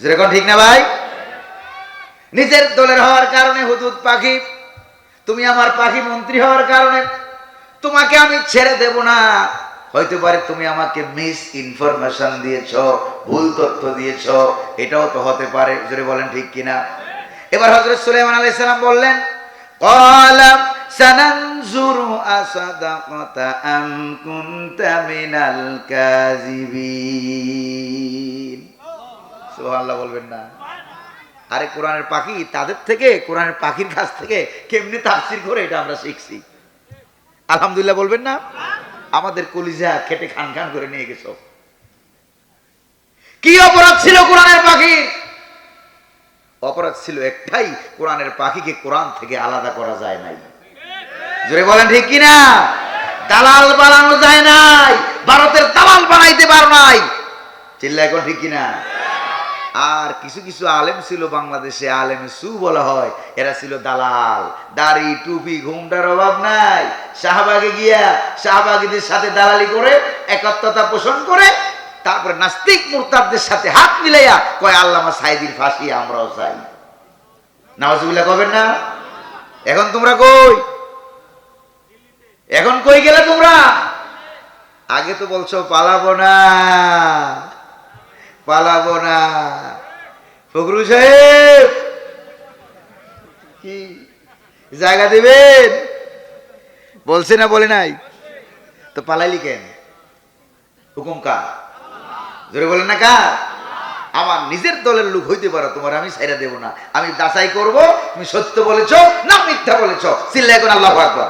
যেরকম ঠিক না ভাই? নিজের দলের হওয়ার কারণে হুদুদ পাখি, তুমি আমার পাখি মন্ত্রী হওয়ার কারণে তোমাকে আমি ছেড়ে দেব না। হইতে পারে তুমি আমাকে মিস ইনফরমেশন দিয়েছ, ভুল তথ্য দিয়েছ, এটাও তো হতে পারে। জোরে বলেন ঠিক কিনা? এবার হযরত সুলাইমান আলাইহিস সালাম বললেন, ক্বালা সানানজুরু আসাদাকাতা আম কুনতা মিনাল কাযিবিন। সুবহানাল্লাহ বলবেন না? আরে কোরআনের পাখি তাদের থেকে, কোরআনের পাখির কাছ থেকে কেমনে তাফসীর করে এটা আমরা শিখছি। আলহামদুলিল্লাহ বলবেন না? আমাদের কলিজা খেটে খান খান করে নিয়ে গেছো। কি অপরাধ ছিল কোরআনের পাখির? অপরাধ ছিল একটাই, কোরআনের পাখিকে কোরআন থেকে আলাদা করা যায় নাই। জোরে বলেন ঠিক কিনা? দালাল বানানো যায় নাই, ভারতের দালাল বানাইতে পারো নাই। চিল্লা এখন ঠিক কিনা? আর কিছু কিছু আলেম ছিল বাংলাদেশে, আলেমে সু বলা হয়, এরা ছিল দালাল। দাড়ি টুপি ঘুমটার অভাব নাই, শাহবাগে গিয়া শাহবাগীদের সাথে দালালি করে, একাত্মতা পোষণ করে, তারপরে নাস্তিক মুরতাদদের সাথে হাত মিলাইয়া কয় আল্লামা সাইদির ফাঁসি আমরাও চাই। নাউজুবিল্লাহ কবেন না? এখন তোমরা কই? এখন কই গেলে তোমরা? আগে তো বলছো পালাবো না, পালাবো না। ফখরুল সাহেব কি জায়গা দিবেন বলছে না? বলে নাই তো পালাইলি কেন? হুকুম কার? জোরে বলেন না কার? আমার নিজের দলের লোক হইতে পারো, তোমার আমি ছাইড়া দেব না। আমি যাচাই করব তুমি সত্য বলেছ না মিথ্যা বলেছ। চিল্লা এখন আল্লাহু আকবার।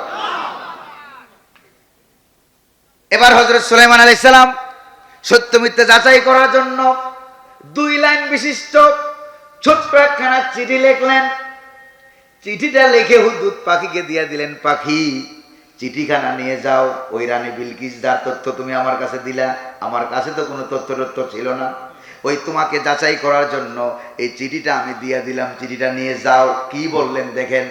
এবার হযরত সুলাইমান আলাইহিস সালাম সত্য মিথ্যা যাচাই করার জন্য 2 লাইন বিশিষ্ট ছোট্ট একখানা চিঠি লিখলেন। চিঠিটা লিখে হুদুদ পাখিকে দিয়ে দিলেন, পাখি চিঠিখানা নিয়ে যাও, ওই রানী বিলকিস যার তথ্য তুমি আমার কাছে দিলা, আমার কাছে তো কোনো তথ্য ছিল না, ওই তোমাকে যাচাই করার জন্য এই চিঠিটা আমি দিয়ে দিলাম, চিঠিটা নিয়ে যাও। কি বললেন দেখেন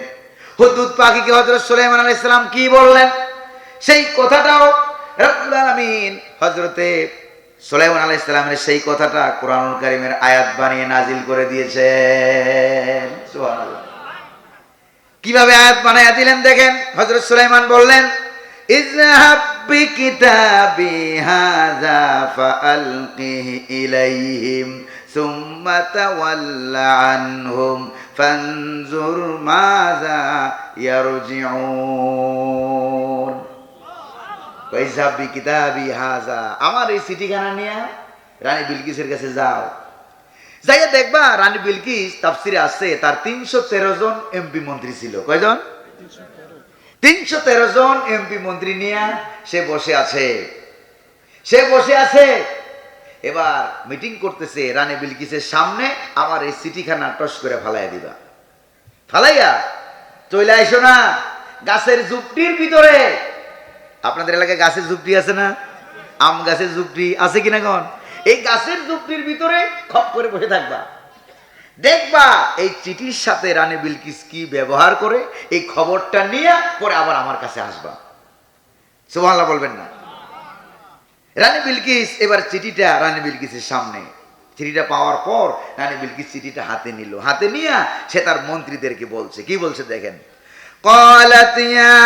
হুদুদ পাখিকে হযরত সুলাইমান আলাইহিস সালাম কি বললেন, সেই কথাটাও রব্বুল আলামিন হযরতে সুলাইমান আলাইহিস সালামের সেই কথাটা কোরআনুল কারীমের আয়াত বানিয়ে নাজিল করে দিয়েছেন। সুবহানাল্লাহ। কিভাবে আয়াত বানায়া দিলেন দেখেন। হযরত সুলাইমান বললেন, ইযহাব বিকিতাবি হাযা ফাআলকিহি ইলাইহিম সুম্মা তাওয়াল্লা আনহুম ফানজুর মাযা ইয়ারজিউন। ইযহাব বিকিতাবি হাযা, আমার এই চিঠিখানা নিয়ে রানী বিলকিসের কাছে যাও, যাইয়া দেখবা রানী বিলকিস, তাফসিরে আছে তার 313 জন এমপি মন্ত্রী ছিল। কয়জন? 313 জন এমপি মন্ত্রী নিয়ে সে বসে আছে, সে বসে আছে। এবার মিটিং করতেছে রানী বিলকিসের সামনে, আমার এই চিঠিখানা টস করে ফালাইয়া দিবা, ফালাইয়া চলে আইসো না, গাছের ঝুপটির ভিতরে, আপনাদের এলাকায় গাছের ঝুপটি আছে না? আম গাছের ঝুপটি আছে কিনা কোন? এই গাছের ঝুপটির ভিতরে খপ করে বসে থাকবা, দেখবা এই চিঠির সাথে রানী বিলকিস কি ব্যবহার করে, এই খবরটা নিয়ে পরে আবার আমার কাছে আসবা। সুবহানাল্লাহ বলবেন না? রানী বিলকিস এবার চিঠিটা রানী বিলকিসের সামনে, চিঠিটা পাওয়ার পর রানী বিলকিস চিঠিটা হাতে নিল, হাতে নিয়ে সে তার মন্ত্রীদেরকে বলছে, কি বলছে দেখেন। قالت يا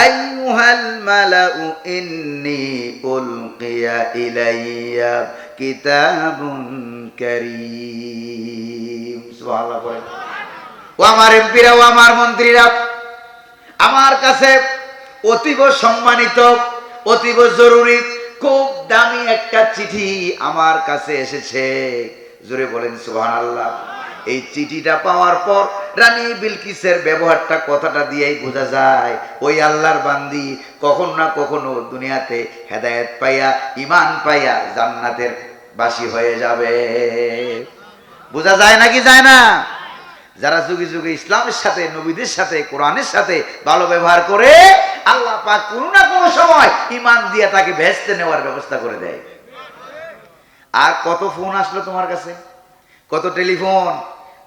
أيها الملأ إني ألقي إلي كتاب كريم। সুবহানাল্লাহ বলেন। ও আমার এমপিরা, ও আমার মন্ত্রীরা, আমার কাছে অতীব সম্মানিত, অতীব জরুরি, খুব দামি একটা চিঠি আমার কাছে এসেছে। জোরে বলেন সুবহানাল্লাহ। এই চিঠিটা পাওয়ার পর রানী বিলকিসের ব্যবহারটা, কথাটা দিয়েই বোঝা যায় ওই আল্লাহর বান্দি কখন না কখনো দুনিয়াতে হেদায়েত পাইয়া, ঈমান পাইয়া জান্নাতের বাসী হয়ে যাবে। বোঝা যায় নাকি যায় না? যারা যুগে যুগে ইসলামের সাথে, নবীদের সাথে, কোরআনের সাথে ভালো ব্যবহার করে, আল্লাহ পাক কোনো না কোনো সময় ঈমান দিয়ে তাকে ভেস্তে নেওয়ার ব্যবস্থা করে দেয়। আর কত ফোন আসলো তোমার কাছে, কত টেলিফোন।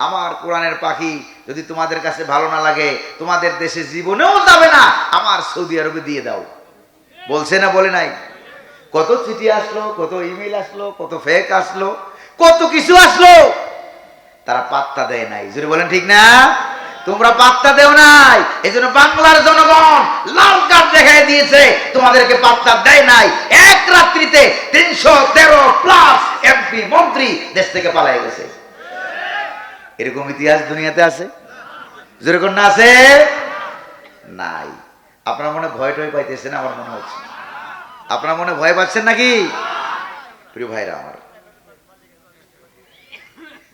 আমার কোরআনের পাখি যদি তোমাদের কাছে ভালো না লাগে, তোমাদের দেশে জীবনেও যাবে না, আমার সৌদি আরবে দিয়ে দাও, বলছে না বলে নাই? কত চিঠি আসলো, কত ইমেল আসলো, কত ফেক আসলো, কত কিছু আসলো, তারা পাত্তা দেয় নাই। যদি বলেন ঠিক না? তোমরা পাত্তা দেও নাই, এই জন্য বাংলার জনগণ লাল কার্ড দেখাই দিয়েছে, তোমাদেরকে পাত্তা দেয় নাই। এক রাত্রিতে 313 প্লাস এমপি মন্ত্রী দেশ থেকে পালাই গেছে। এরকম ইতিহাস দুনিয়াতে আছে? যেরকম না আছে নাই। আপনার মনে ভয় টয় পাইতেছেন? আমার মনে হচ্ছে আপনার মনে ভয় পাচ্ছেন নাকি? প্রিয় ভাইরা আমার,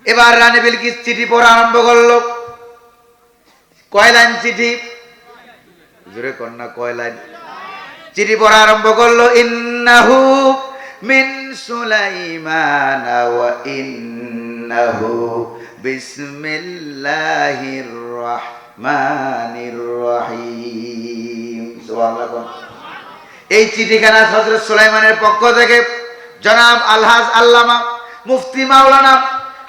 এবার রানী বিলকিস চিঠি পড়া আরম্ভ করলো। কয় লাইন চিঠি? জোরে কন্যা, কয় লাইন? চিঠি পড়া আরম্ভ করলো। ইন্নাহু মিন সুলাইমান ওয়া ইন্নাহু বিসমিল্লাহির রহমানির রহিম। সুবহানাল্লাহ। এই চিঠিখানা হযরত সুলাইমানের পক্ষ থেকে জনাব আলহাজ আল্লামা মুফতি মাওলানা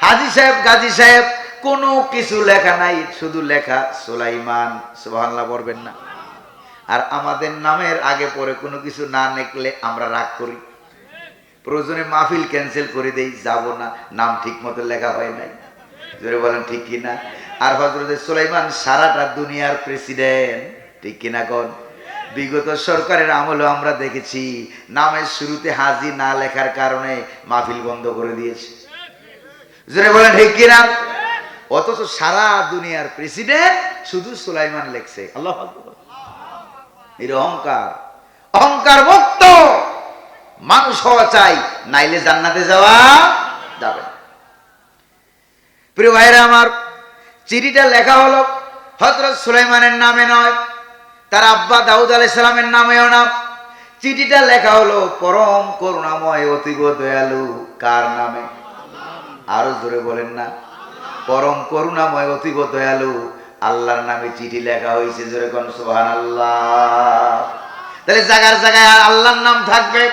হাজী সাহেব, গাজী সাহেব, কোনো কিছু লেখা নাই, শুধু লেখা সুলাইমান। সুবহানাল্লাহ বলবেন না? আর আমাদের নামের আগে পরে কোনো কিছু না লিখলে আমরা রাগ করি, প্রয়োজনে মাহফিল ক্যান্সেল করে দেই, যাব না, নাম ঠিক মতো লেখা হয় নাই। জোরে বলেন ঠিক কিনা? আর হযরত সুলাইমান সারাটা দুনিয়ার প্রেসিডেন্ট, ঠিক কিনা কোন? বিগত সরকারের আমলে আমরা দেখেছি নামের শুরুতে হাজি না লেখার কারণে মাহফিল বন্ধ করে দিয়েছে। জোরে বলেন ঠিক কিনা? অথচ সারা দুনিয়ার প্রেসিডেন্ট শুধু সুলাইমান লেখছে। আল্লাহু আকবার। এর অহংকার, অহংকার মুক্ত মানুষ হওয়া চাই, নাইলে জান্নাতে যাওয়া যাবে না। প্রিয় ভাইরা আমার, চিঠিটা লেখা হলো হযরত সুলাইমানের নামে নয়, তার আব্বা দাউদ আলাইহিস সালামের নামেও না। চিঠিটা লেখা হলো পরম করুণাময়, অতীব দয়ালু কার নামে? আরো জোরে বলেন না? পরম করুণাময়, অতীব দয়ালু আল্লাহর নামে চিঠি লেখা হয়েছে। জোরে কোন সুবহানাল্লাহ। তাহলে জায়গায় জায়গায় আল্লাহর নাম থাকবে,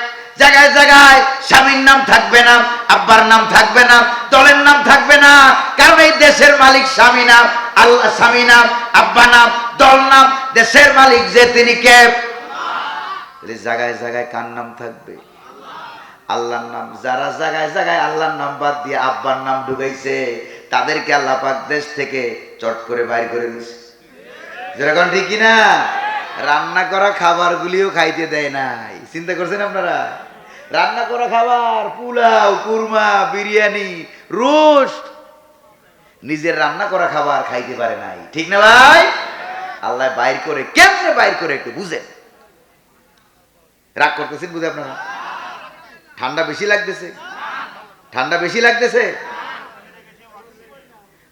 জায়গায় জায়গায় স্বামীর নাম থাকবে না, আব্বার নাম থাকবে না, দলের নাম থাকবে না। কারণ এই দেশের মালিক স্বামী নাম, আল্লাহ স্বামী নাম, আব্বা নাম, দল নাম, দেশের মালিক যে তিনি কে? জায়গায় জায়গায় কার নাম থাকবে? আল্লাহর নাম। যারা জায়গায় জায়গায় আল্লাহর নাম বাদ দিয়ে আব্বার নাম ঢুকাইছে, তাদেরকে আল্লাহ পাক দেশ থেকে চট করে বাইর করে দিয়েছে। যেরকম ঠিক কিনা? রান্না করা খাবার গুলিও খাইতে দেয় নাই। চিন্তা করছেন আপনারা? রান্না করা খাবার, পোলাও, কুরমা, বিরিয়ানি, রোস্ট, নিজের রান্না করা খাবার খাইতে পারে নাই। ঠিক না ভাই? আল্লাহ বাইর করে, কেমনে বাইর করে একটু বুঝেন। রাগ করতেছেন বুঝে আপনারা? ঠান্ডা বেশি লাগতেছে? ঠান্ডা বেশি লাগতেছে?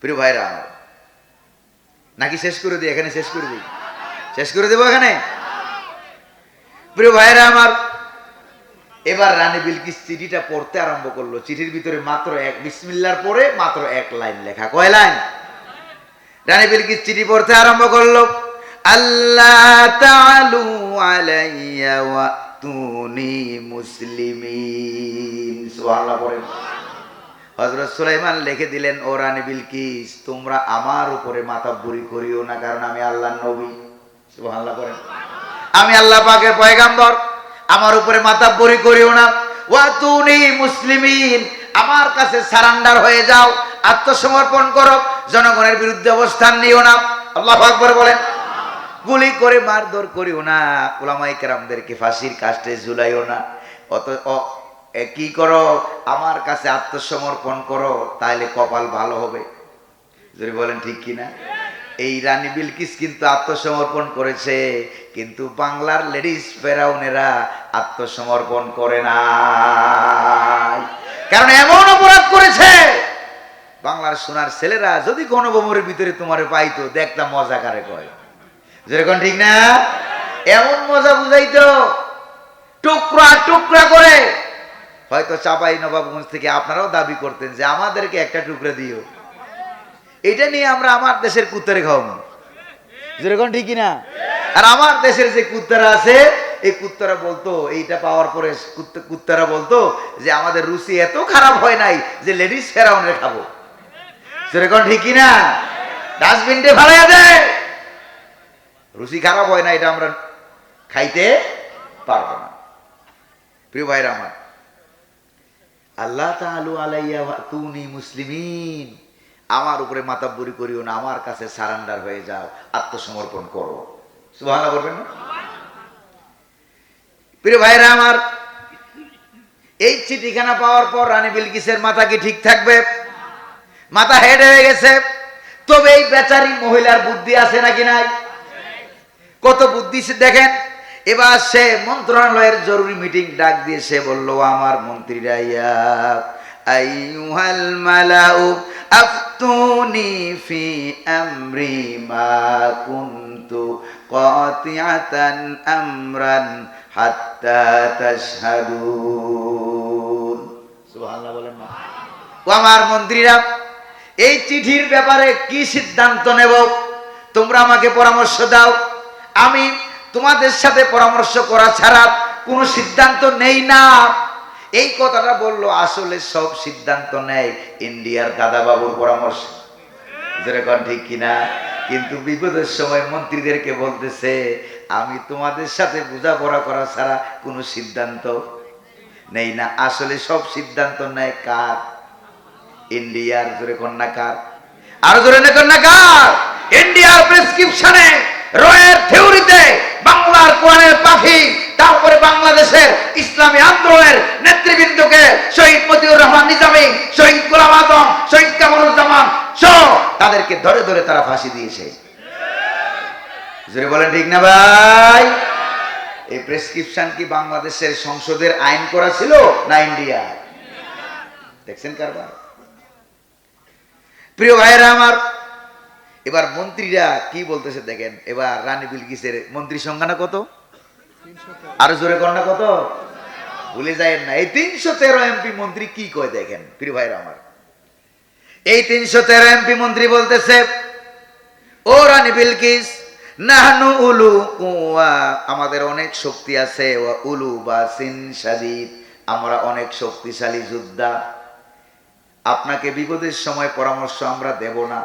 প্রিয় ভাইরা, নাকি শেষ করে দিই? এখানে শেষ করে দিই? শেষ করে দেবো এখানে? প্রিয় ভাইরা আমার, এবার রানী বিলকিস চিঠিটা পড়তে আরম্ভ করলো। চিঠির ভিতরে মাত্র এক, বিসমিল্লাহর পরে মাত্র এক লাইন লেখা। কয় লাইন? রানী বিলকিস চিঠি পড়তে আরম্ভ করলো। আল্লাহ তাআলু আলাইয়া ওয়াতুনি মুসলিমিন। সুবহানাল্লাহ বলেন। হযরত সুলাইমান লিখে দিলেন, ও রানী বিলকিস, তোমরা আমার উপরে মাতাব্বরি করিও না, কারণ আমি আল্লাহর নবী। সুবহানাল্লাহ বলেন। আমি আল্লাহ পাকের পয়গাম্বর, আমার উপরে মাতাব্বরি করিও না। ওয়াতুনি মুসলিমিন, আমার কাছে সারেন্ডার হয়ে যাও, আত্মসমর্পণ করো, জনগণের বিরুদ্ধে অবস্থান নিও না। আল্লাহু আকবার বলেন। গুলি করে মারধর করিও না, উলামায়ে কেরামদেরকে ফাঁসির কাস্টে ঝুলাইও না। কি করো, আমার কাছে আত্মসমর্পণ করো, তাহলে কপাল ভালো হবে। যদি বলেন ঠিক কিনা? এই রানী বিলকিস কিন্তু আত্মসমর্পণ করেছে, কিন্তু বাংলার লেডিস ফেরাউনেরা আত্মসমর্পণ করে না, কারণ এমন অপরাধ করেছে। বাংলার সোনার ছেলেরা যদি গণভবনের ভিতরে তোমারে পাইতো, দেখতাম মজা কারে কয়, যেরকম ঠিক না? এমন মজা বুঝাইতো, টুকরা টুকরা করে। হয়তো চাপাই নবাবগঞ্জ থেকে আপনারাও দাবি করতেন যে আমাদেরকে একটা টুকরা দিও, এটা নিয়ে আমরা আমার দেশের কুত্তারে খাওয়াবো, যেরকম ঠিক না? আর আমার দেশের যে কুত্তারা আছে, এই কুত্তারা বলতো, এইটা পাওয়ার পরে কুত্তারা বলতো যে আমাদের রুচি এত খারাপ হয় নাই যে লেডিস ফেরাউনের খাবো, যেরকম ঠিক না? ডাস্টবিনটে ফালাইয়া দেয়, রুচি খারাপ হয় না, এটা আমরা খাইতে পারবো না। প্রিয় ভাইরা আমার, আল্লাহ তাআলু আলাইয়া ওয়াতুনি মুসলিমিন, আমার উপরে মাতাব্বরি করিও না, আমার কাছে সারেন্ডার হয়ে যাও, আত্মসমর্পণ করো। সুবহানাল্লাহ বলবেন না? প্রিয় ভাইরা আমার, এই চিঠিখানা পাওয়ার পর রানী বিলকিসের মাথা কি ঠিক থাকবে? মাথা হেড হয়ে গেছে। তবে এই বেচারি মহিলার বুদ্ধি আছে নাকি নাই? কত বুদ্ধি দেখেন। এবার সে মন্ত্রণালয়ের জরুরি মিটিং ডাক দিয়ে সে বলল, আমার মন্ত্রীরা, ইয়া আইয়ুহাল মালাউ আফতুনি ফি আমরি মা কুনতু কাতিআতান আমরান হাত্তা তাশহাদুন। সুবহানাল্লাহ বলেন না? ও আমার মন্ত্রীরা, এই চিঠির ব্যাপারে কি সিদ্ধান্ত নেব তোমরা আমাকে পরামর্শ দাও। আমি তোমাদের সাথে পরামর্শ করা ছাড়া কোনো সিদ্ধান্ত নেই না। এই কথাটা বললো, আসলে সব সিদ্ধান্ত নেয় ইন্ডিয়ার গাদাবাবুর পরামর্শ, যেরকম ঠিক কিনা? কিন্তু বিপদের সময় মন্ত্রীদেরকে বলতেছে, আমি তোমাদের সাথে বোঝাপড়া করা ছাড়া কোনো সিদ্ধান্ত নেই না। আসলে সব সিদ্ধান্ত নেয় কার? ইন্ডিয়ার। জোরে কন্যা কার? আরো জোরে কন্যা কার? ইন্ডিয়ার প্রেসক্রিপশনে, রয়ের থিওরিতে, বাংলার কোরআনের পাখি, তারপরে বাংলাদেশের ইসলামী আন্দোলনের নেতৃবৃন্দকে শহীদ মতিউর রহমান নিজামী, শহীদ গোলাম আজম, শহীদ কামরুজ্জামান সহ তাদেরকে ধরে ধরে তারা ফাঁসি দিয়েছে। জোরে বলেন ঠিক না ভাই? এই প্রেসক্রিপশন কি বাংলাদেশের সংসদের আইন করা ছিল না ইন্ডিয়া? দেখছেন কারবার? প্রিয় ভাইরা আমার, এবার মন্ত্রীরা কি বলতেছে দেখেন। এবার রানী বিলকিসের মন্ত্রী সংখ্যা কত? আরো জোরে কন্যা কত? ভুলে যায় না। এই 313 এমপি মন্ত্রী কি কয় দেখেন প্রিয় ভাইরা আমার। এই 313 এমপি মন্ত্রী বলতেছে, ও রানী বিলকিস, নাহনু উলু কুওয়া, আমাদের অনেক শক্তি আছে, ওয়া উলু বাসিন শাদীদ, আমরা অনেক শক্তিশালী যোদ্ধা। আপনাকে বিপদের সময় পরামর্শ আমরা দেব না,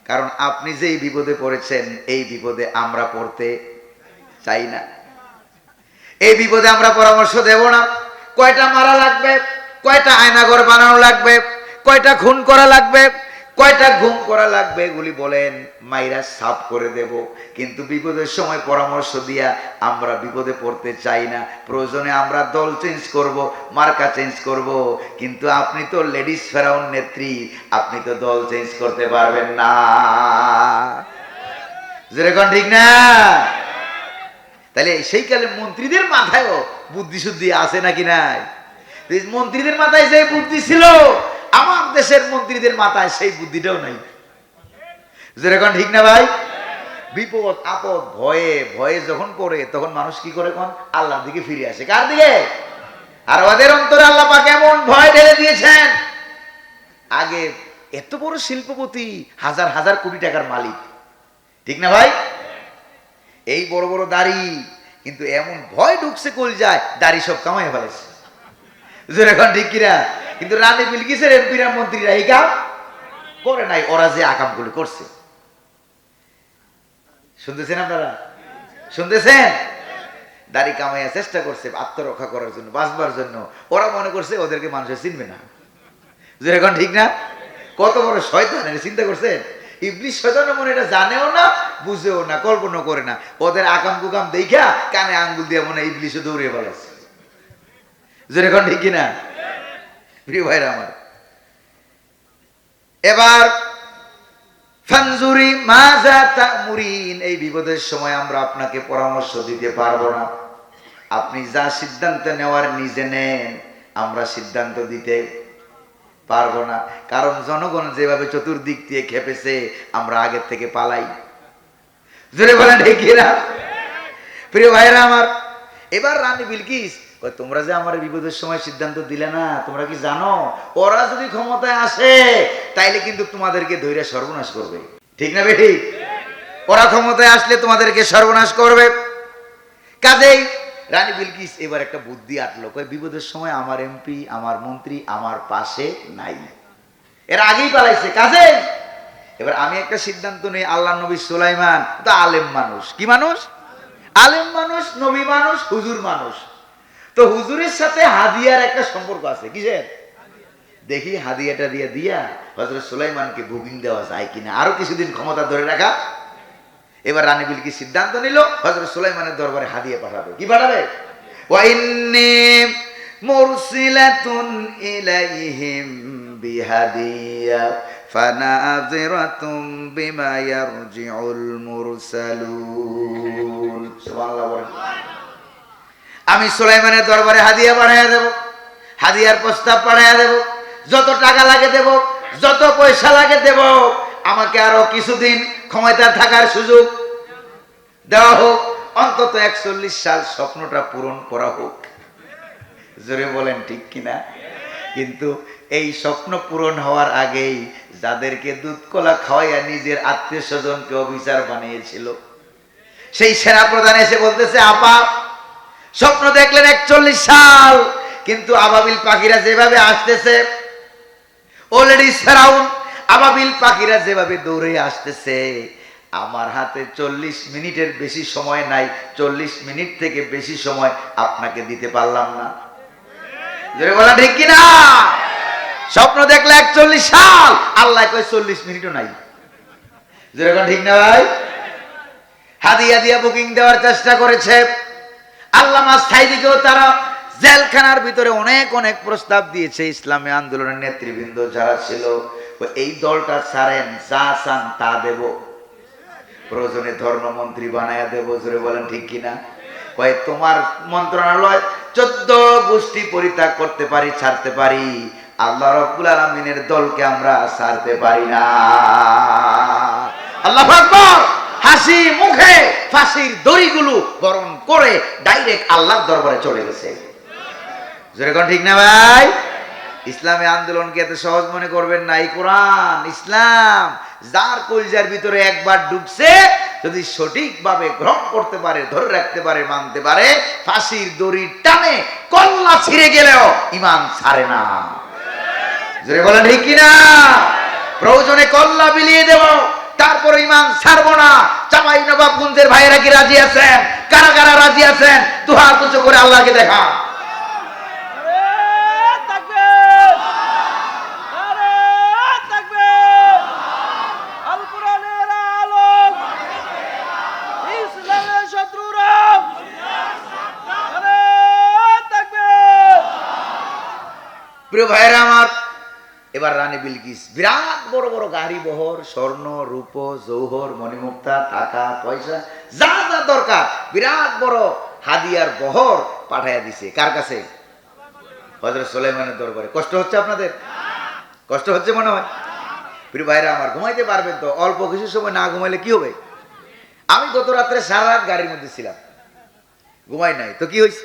কারণ আপনি যেই বিপদে পড়েছেন এই বিপদে আমরা পড়তে চাই না। এই বিপদে আমরা পরামর্শ দেব না। কয়টা মারা লাগবে, কয়টা আয়নাঘর বানানো লাগবে, কয়টা খুন করা লাগবে, কয়টা গুম করা লাগবে, এগুলি বলেন, মাইরা সাফ করে দেব। কিন্তু বিপদের সময় পরামর্শ দিয়া আমরা বিপদে পড়তে চাই না। প্রয়োজনে আমরা দল চেঞ্জ করব, মার্কা চেঞ্জ করব, কিন্তু আপনি তো লেডিস ফেরাউন নেত্রী, আপনি তো দল চেঞ্জ করতে পারবেন না। যেরকম ঠিক না? তাহলে সেই কালে মন্ত্রীদের মাথায়ও বুদ্ধি শুদ্ধি আছে নাকি নাই? মন্ত্রীদের মাথায় যে বুদ্ধি ছিল, আমার দেশের মন্ত্রীদের মাথায় সেই বুদ্ধিটাও নাই। যেরকম ঠিক না ভাই? বিপদ আপদ ভয়ে ভয়ে যখন পড়ে, তখন মানুষ কি করে? কোন আল্লাহর দিকে ফিরে আসে। কার দিকে? আর ওদের অন্তরে আল্লাহ পাক এমন ভয় ঢেলে দিয়েছেন। আগে এত বড় শিল্পপতি, হাজার হাজার কোটি টাকার মালিক, ঠিক না ভাই? এই বড় বড় দাড়ি, কিন্তু এমন ভয় ঢুকছে কল যায় দাড়ি সব কামাই ফেলেছে। এখন ঠিক কিনা? কিন্তু রানী বিলকিসের এমপিরা মন্ত্রীরা এই কাম করে নাই, ওরা যে আকামগুলো করছে। শুনতেছেন আপনারা? শুনতেছেন? দাড়ি কামাইয়া চেষ্টা করছে আত্মরক্ষা করার জন্য, বাঁচবার জন্য। ওরা মনে করছে ওদেরকে মানুষের চিনবে না। এখন ঠিক না? কত বড় শয়তান, এটা চিন্তা করছেন? ইবলিস শয়তানের মনে এটা জানেও না, বুঝেও না, কল্পনা করে না। ওদের আকাম কুকাম দেখা কানে আঙ্গুল দিয়ে মনে ইবলিশও দৌড়ে বেড়াচ্ছে। এখন ঠিক কিনা? প্রিয় ভাইরা আমার, এবার ফানজুরি মাজা তা'মুরিন, এই বিপদের সময় আমরা আপনাকে পরামর্শ দিতে পারবো না। আপনি যা সিদ্ধান্ত নেওয়ার নিজে নেন, আমরা সিদ্ধান্ত দিতে পারবো না। কারণ জনগণ যেভাবে চতুর্দিক দিয়ে খেপেছে, আমরা আগের থেকে পালাই। জোরে বলেন ঠিক না? প্রিয় ভাইরা আমার, এবার রানী বিলকিস, তোমরা যে আমার বিপদের সময় সিদ্ধান্ত দিলে না, তোমরা কি জানো ওরা যদি ক্ষমতায় আসে তাইলে কিন্তু তোমাদেরকে ধৈর্য সর্বনাশ করবে। ঠিক না বেঠি? ওরা ক্ষমতায় আসলে তোমাদেরকে সর্বনাশ করবে। কাজেই রানী বিলকিস এবার একটা বুদ্ধি আটলো, বিপদের সময় আমার এমপি, আমার মন্ত্রী আমার পাশে নাই, এরা আগেই পালাইছে। কাজেই এবার আমি একটা সিদ্ধান্ত নেই। আল্লাহ নবী সুলাইমান তো আলেম মানুষ। কি মানুষ? আলেম মানুষ, নবী মানুষ, হুজুর মানুষ। তো হুজুরের সাথে হাদিয়ার একটা সম্পর্ক আছে। কিসের? দেখি হাদিয়াটা দিয়ে দিয়া হযরত সুলাইমানকে বুকিং দেওয়া যায় কিনা, আরো কিছুদিন ক্ষমতা ধরে রাখা। এবার রানী বিলকিস সিদ্ধান্ত নিল হযরত সুলাইমানের দরবারে হাদিয়া পাঠাবে। কি পাঠাবে? ওয়া ইন্নী মুরসিলাতুন ইলাইহিম বিহাদিয়া ফানাযিরাতুম বিমা ইয়ারজিউল মুরসালুন। সুবহানাল্লাহ বলেন। আমি সুলাইমানের দরবারে হাদিয়া পাঠাইয়া দেব, হাদিয়ার প্রস্তাব পাঠাইয়া দেব, যত টাকা লাগে দেব, যত পয়সা লাগে দেব, আমাকে আরো কিছুদিন ক্ষমতা থাকার সুযোগ দেওয়া হোক, অন্তত 41 সাল স্বপ্নটা পূরণ করা হোক। জোরে বলেন ঠিক কিনা? কিন্তু এই স্বপ্ন পূরণ হওয়ার আগেই যাদেরকে দুধ কলা খাওয়াইয়া নিজের আত্মীয় স্বজনকে অবিচার বানিয়েছিল, সেই সেনা প্রধান এসে বলতেছে, আপা স্বপ্ন দেখলেন 41 সাল, কিন্তু আবাবিল পাখিরা যেভাবে আসতেছে, অলরেডি ফেরাউন আবাবিল পাখিরা যেভাবে দৌড়ে আসতেছে, আমার হাতে 40 মিনিটের বেশি সময় নাই, 40 মিনিট থেকে বেশি সময় আপনাকে দিতে পারলাম না। জোরে বলা ঠিক কিনা? স্বপ্ন দেখলে 41 সাল, আল্লাহ কয় 40 মিনিটও নাই। জোরে বলা ঠিক না ভাই? হাদিয়া দিয়া বুকিং দেওয়ার চেষ্টা করেছে। আল্লামা সাইদিকেও তারা জেলখানার ভিতরে অনেক অনেক প্রস্তাব দিয়েছে। ইসলামী আন্দোলনের নেতৃবৃন্দ যারা ছিল, এই দলটা ছাড়েন, যা চান তা দেব, প্রয়োজনে ধর্মমন্ত্রী বানায়া দেব। জোরে বলেন ঠিক কিনা? কয় তোমার মন্ত্রণালয় 14 গোষ্ঠী পরিত্যাগ করতে পারি, ছাড়তে পারি, আল্লাহ রাব্বুল আলামিনের দলকে আমরা ছাড়তে পারি না। আল্লাহু আকবার। হাসি মুখে ফাঁসির দড়িগুলো বরণ করে ডাইরেক্ট আল্লাহর দরবারে চলে গেছে। জোরে কোন ঠিক না ভাই? ইসলামী আন্দোলনকে এত সহজ মনে করবেন না। এই কোরআন, ইসলাম যার কলিজার ভিতরে একবার ঢুকছে, যদি সঠিকভাবে গ্রহণ করতে পারে, ধরে রাখতে পারে, মানতে পারে, ফাঁসির দড়ির টানে কল্লা ছিঁড়ে গেলেও ইমান ছাড়ে না। জোরে বলেন ঠিক কিনা? প্রয়োজনে কল্লা বিলিয়ে দেব, তারপর ইমান ছাড়বো না। চামাই নবাবগঞ্জের ভাইয়েরা কি রাজি আছেন? কারা কারা রাজি আছেন? দুহাত উঁচু করে আল্লাহকে দেখা। প্রিয় ভাইয়েরা আমার, এবার রানী বিলকিস বিরাট বড় বড় গাড়ি বহর, স্বর্ণ রূপ জৌহর মণিমুক্তা টাকা পয়সা যা যা দরকার বিরাট বড় হাদিয়ার বহর পাঠাইয়া দিছে। কার কাছে? হযরত সুলাইমানের দরবারে। কষ্ট হচ্ছে আপনাদের? কষ্ট হচ্ছে মনে হয়? প্রিয় ভাইরা আমার, ঘুমাইতে পারবেন তো? অল্প কিছু সময় না ঘুমাইলে কি হবে? আমি গত রাত্রে সারা রাত গাড়ির মধ্যে ছিলাম, ঘুমাই নাই তো কি হয়েছে?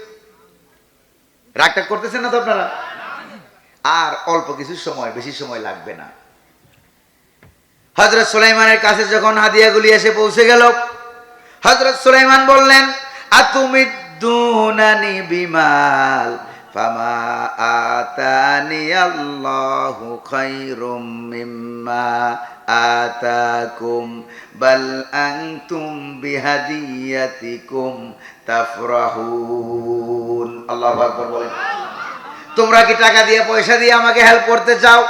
রাগটাগ করতেছেন না তো আপনারা? আর অল্প কিছু সময়, বেশি সময় লাগবে না। হযরত সুলাইমানের কাছে যখন হাদিয়াগুলি এসে পৌঁছে গেল, হযরত সুলাইমান বললেন, আতুমিদ্দুনানি বিমাল ফামা আতানি আল্লাহু খায়রুম মিম্মা আতাকুম বাল আনতুম বিহাদিয়াতিকুম তাফরাহুন। আল্লাহু আকবার বলেন। তোমরা কি টাকা দিয়ে পয়সা দিয়ে আমাকে হেল্প করতে চাও?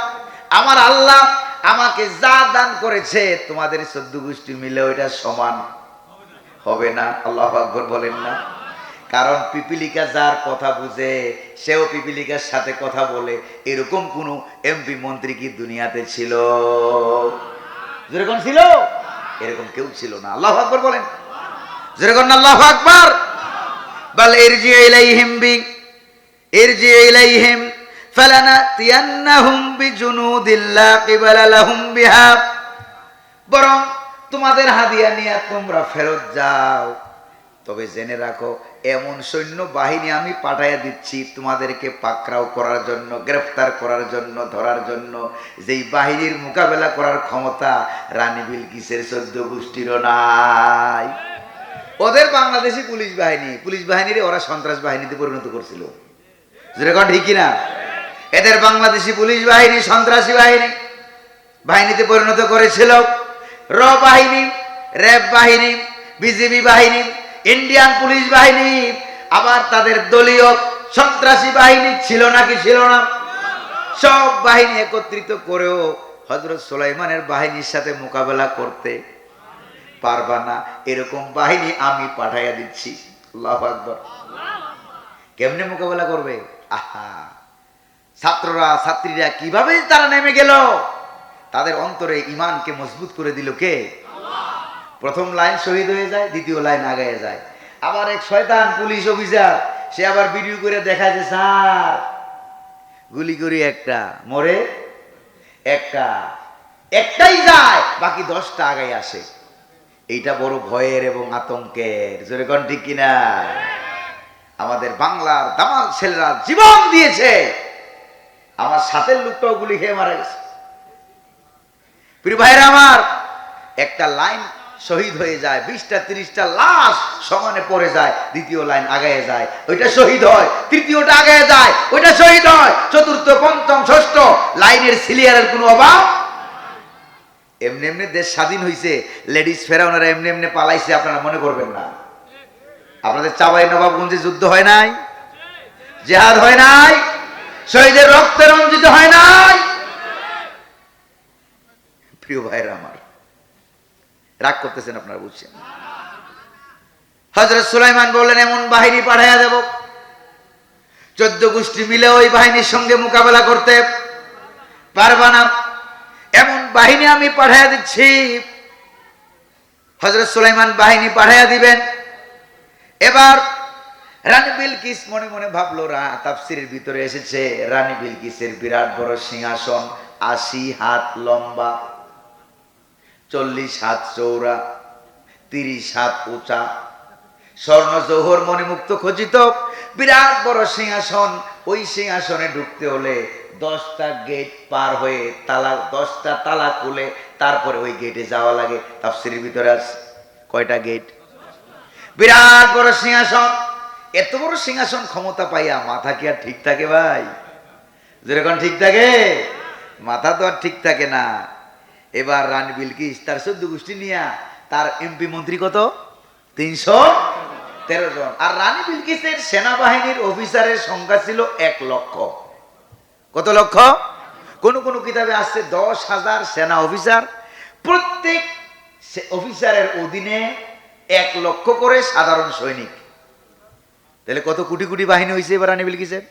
আমার আল্লাহ আমাকে যা দান করেছে তোমাদের 14 গোষ্ঠী মিলে ওইটা সমান হবে না। আল্লাহু আকবার বলেন না। কারণ পিপিলিকা যার কথা বুঝে সেও পিপিলিকার সাথে কথা বলে, এরকম কোন এমপি মন্ত্রী কি দুনিয়াতে ছিল? যেরকম ছিল এরকম কেউ ছিল না। আল্লাহু আকবার বলেন। যেরকম আল্লাহু আকবার। বাল ইরজি ইলাইহিম ইরজি ইলাইহিম ফালানাতিয়ান্নাহুম বিজুনুদিন লা কিবালা লাহুম বিহা। বরং তোমাদের হাদিয়া নিয়ে তোমরা ফেরত যাও, তবে জেনে রাখো এমন সৈন্য বাহিনী আমি পাঠাইয়া দিচ্ছি তোমাদেরকে পাকড়াও করার জন্য, গ্রেফতার করার জন্য, ধরার জন্য, যেই বাহিনীর মোকাবেলা করার ক্ষমতা রানী বিলকিসের 14 গোষ্ঠীরও নাই। ওদের বাংলাদেশি পুলিশ বাহিনীরে ওরা সন্ত্রাস বাহিনীতে পরিণত করছিল। যেরকম ঠিক না? এদের বাংলাদেশি পুলিশ বাহিনী সন্ত্রাসী বাহিনীতে পরিণত করেছিল। র বাহিনী, র্যাব বাহিনী, বিজিবি বাহিনী, ইন্ডিয়ান পুলিশ বাহিনী, আবার তাদের দলীয় সন্ত্রাসী বাহিনী ছিল নাকি ছিল না? সব বাহিনী একত্রিত করেও হযরত সুলাইমানের বাহিনীর সাথে মোকাবেলা করতে পারবা না, এরকম বাহিনী আমি পাঠাইয়া দিচ্ছি। আল্লাহু আকবার। কেমনে মোকাবেলা করবে? আহা, ছাত্ররা ছাত্রীরা কিভাবে তারা নেমে গেল, তাদের অন্তরে ঈমানকে মজবুত করে দিল কে? প্রথম লাইন শহীদ হয়ে যায়, দ্বিতীয় লাইন আগায় যায়। আবার এক শয়তান পুলিশ অফিসার সে আবার ভিডিও করে দেখায় যে স্যার গুলি করি একটা মরে, একটাই যায়, বাকি 10টা আগায় আসে। এইটা বড় ভয়ের এবং আতঙ্কের। জোরে কোন ঠিক কিনা? আমাদের বাংলার দামাল ছেলেরা জীবন দিয়েছে, আমার সাথের লোকটাও গুলি খেয়ে মারা গেছে। প্রিয় ভাইরা আমার, একটা লাইন শহীদ হয়ে যায়, 20টা 30টা লাশ সমানে পড়ে যায়, দ্বিতীয় লাইন আগায় যায়, ওইটা শহীদ হয়, তৃতীয়টা আগায় যায়, ওইটা শহীদ হয়, চতুর্থ, পঞ্চম, ষষ্ঠ লাইনের সিলিয়ারের কোনো অভাব। এমনি এমনি দেশ স্বাধীন হয়েছে, লেডিস ফেরাউনারা এমনি এমনি পালাইছে আপনারা মনে করবেন না। আপনাদের চাঁপাই নবাবগঞ্জে যুদ্ধ হয় নাই, জিহাদ হয় নাই, শহীদের রক্তে রঞ্জিত হয় নাই। প্রিয় ভাইরা আমার, রাগ করতেছেন আপনারা, বুঝছেন? হযরত সুলাইমান বললেন এমন বাহিনী পাঠাইয়া দেব 14 গোষ্ঠী মিলে ওই বাহিনীর সঙ্গে মোকাবেলা করতে পারবা না, এমন বাহিনী আমি পাঠাইয়া দিচ্ছি। হযরত সুলাইমান বাহিনী পাঠাইয়া দিবেন। এবার রানী বিলকিস মনে মনে ভাবলো, তাফসীরের ভিতরে এসেছে রানী বিলকিসের বিরাট বড় সিংহাসন, 80 হাত লম্বা, 40 হাত চৌড়া, 30 হাত উঁচা, স্বর্ণ জৌহর মণিমুক্ত খচিত বিরাট বড় সিংহাসন। ওই সিংহাসনে ঢুকতে হলে 10টা গেট পার হয়ে 10টা তালা খুলে তারপরে ওই গেটে যাওয়া লাগে। তাফসীরের ভিতরে আছে কয়টা গেট? বিরাট বড় সিংহাসন। এত বড় সিংহাসন ক্ষমতা পাইয়া মাথা কি আর ঠিক থাকে ভাই? যেরকম ঠিক থাকে, মাথা তো আর ঠিক থাকে না। এবার রানী বিলকিস তার 14 গোষ্ঠী নিয়ে, তার এমপি মন্ত্রী কত? 313 জন। আর রানী বিলকিসের সেনাবাহিনীর অফিসারের সংখ্যা ছিল 1 লক্ষ। কত লক্ষ? কোন কোন কিতাবে আসছে 10,000 সেনা অফিসার, প্রত্যেক অফিসারের অধীনে 1 লক্ষ করে সাধারণ সৈনিক। তাহলে কত কোটি কোটি বাহিনী হয়েছে এবার রানী বিলকিসের?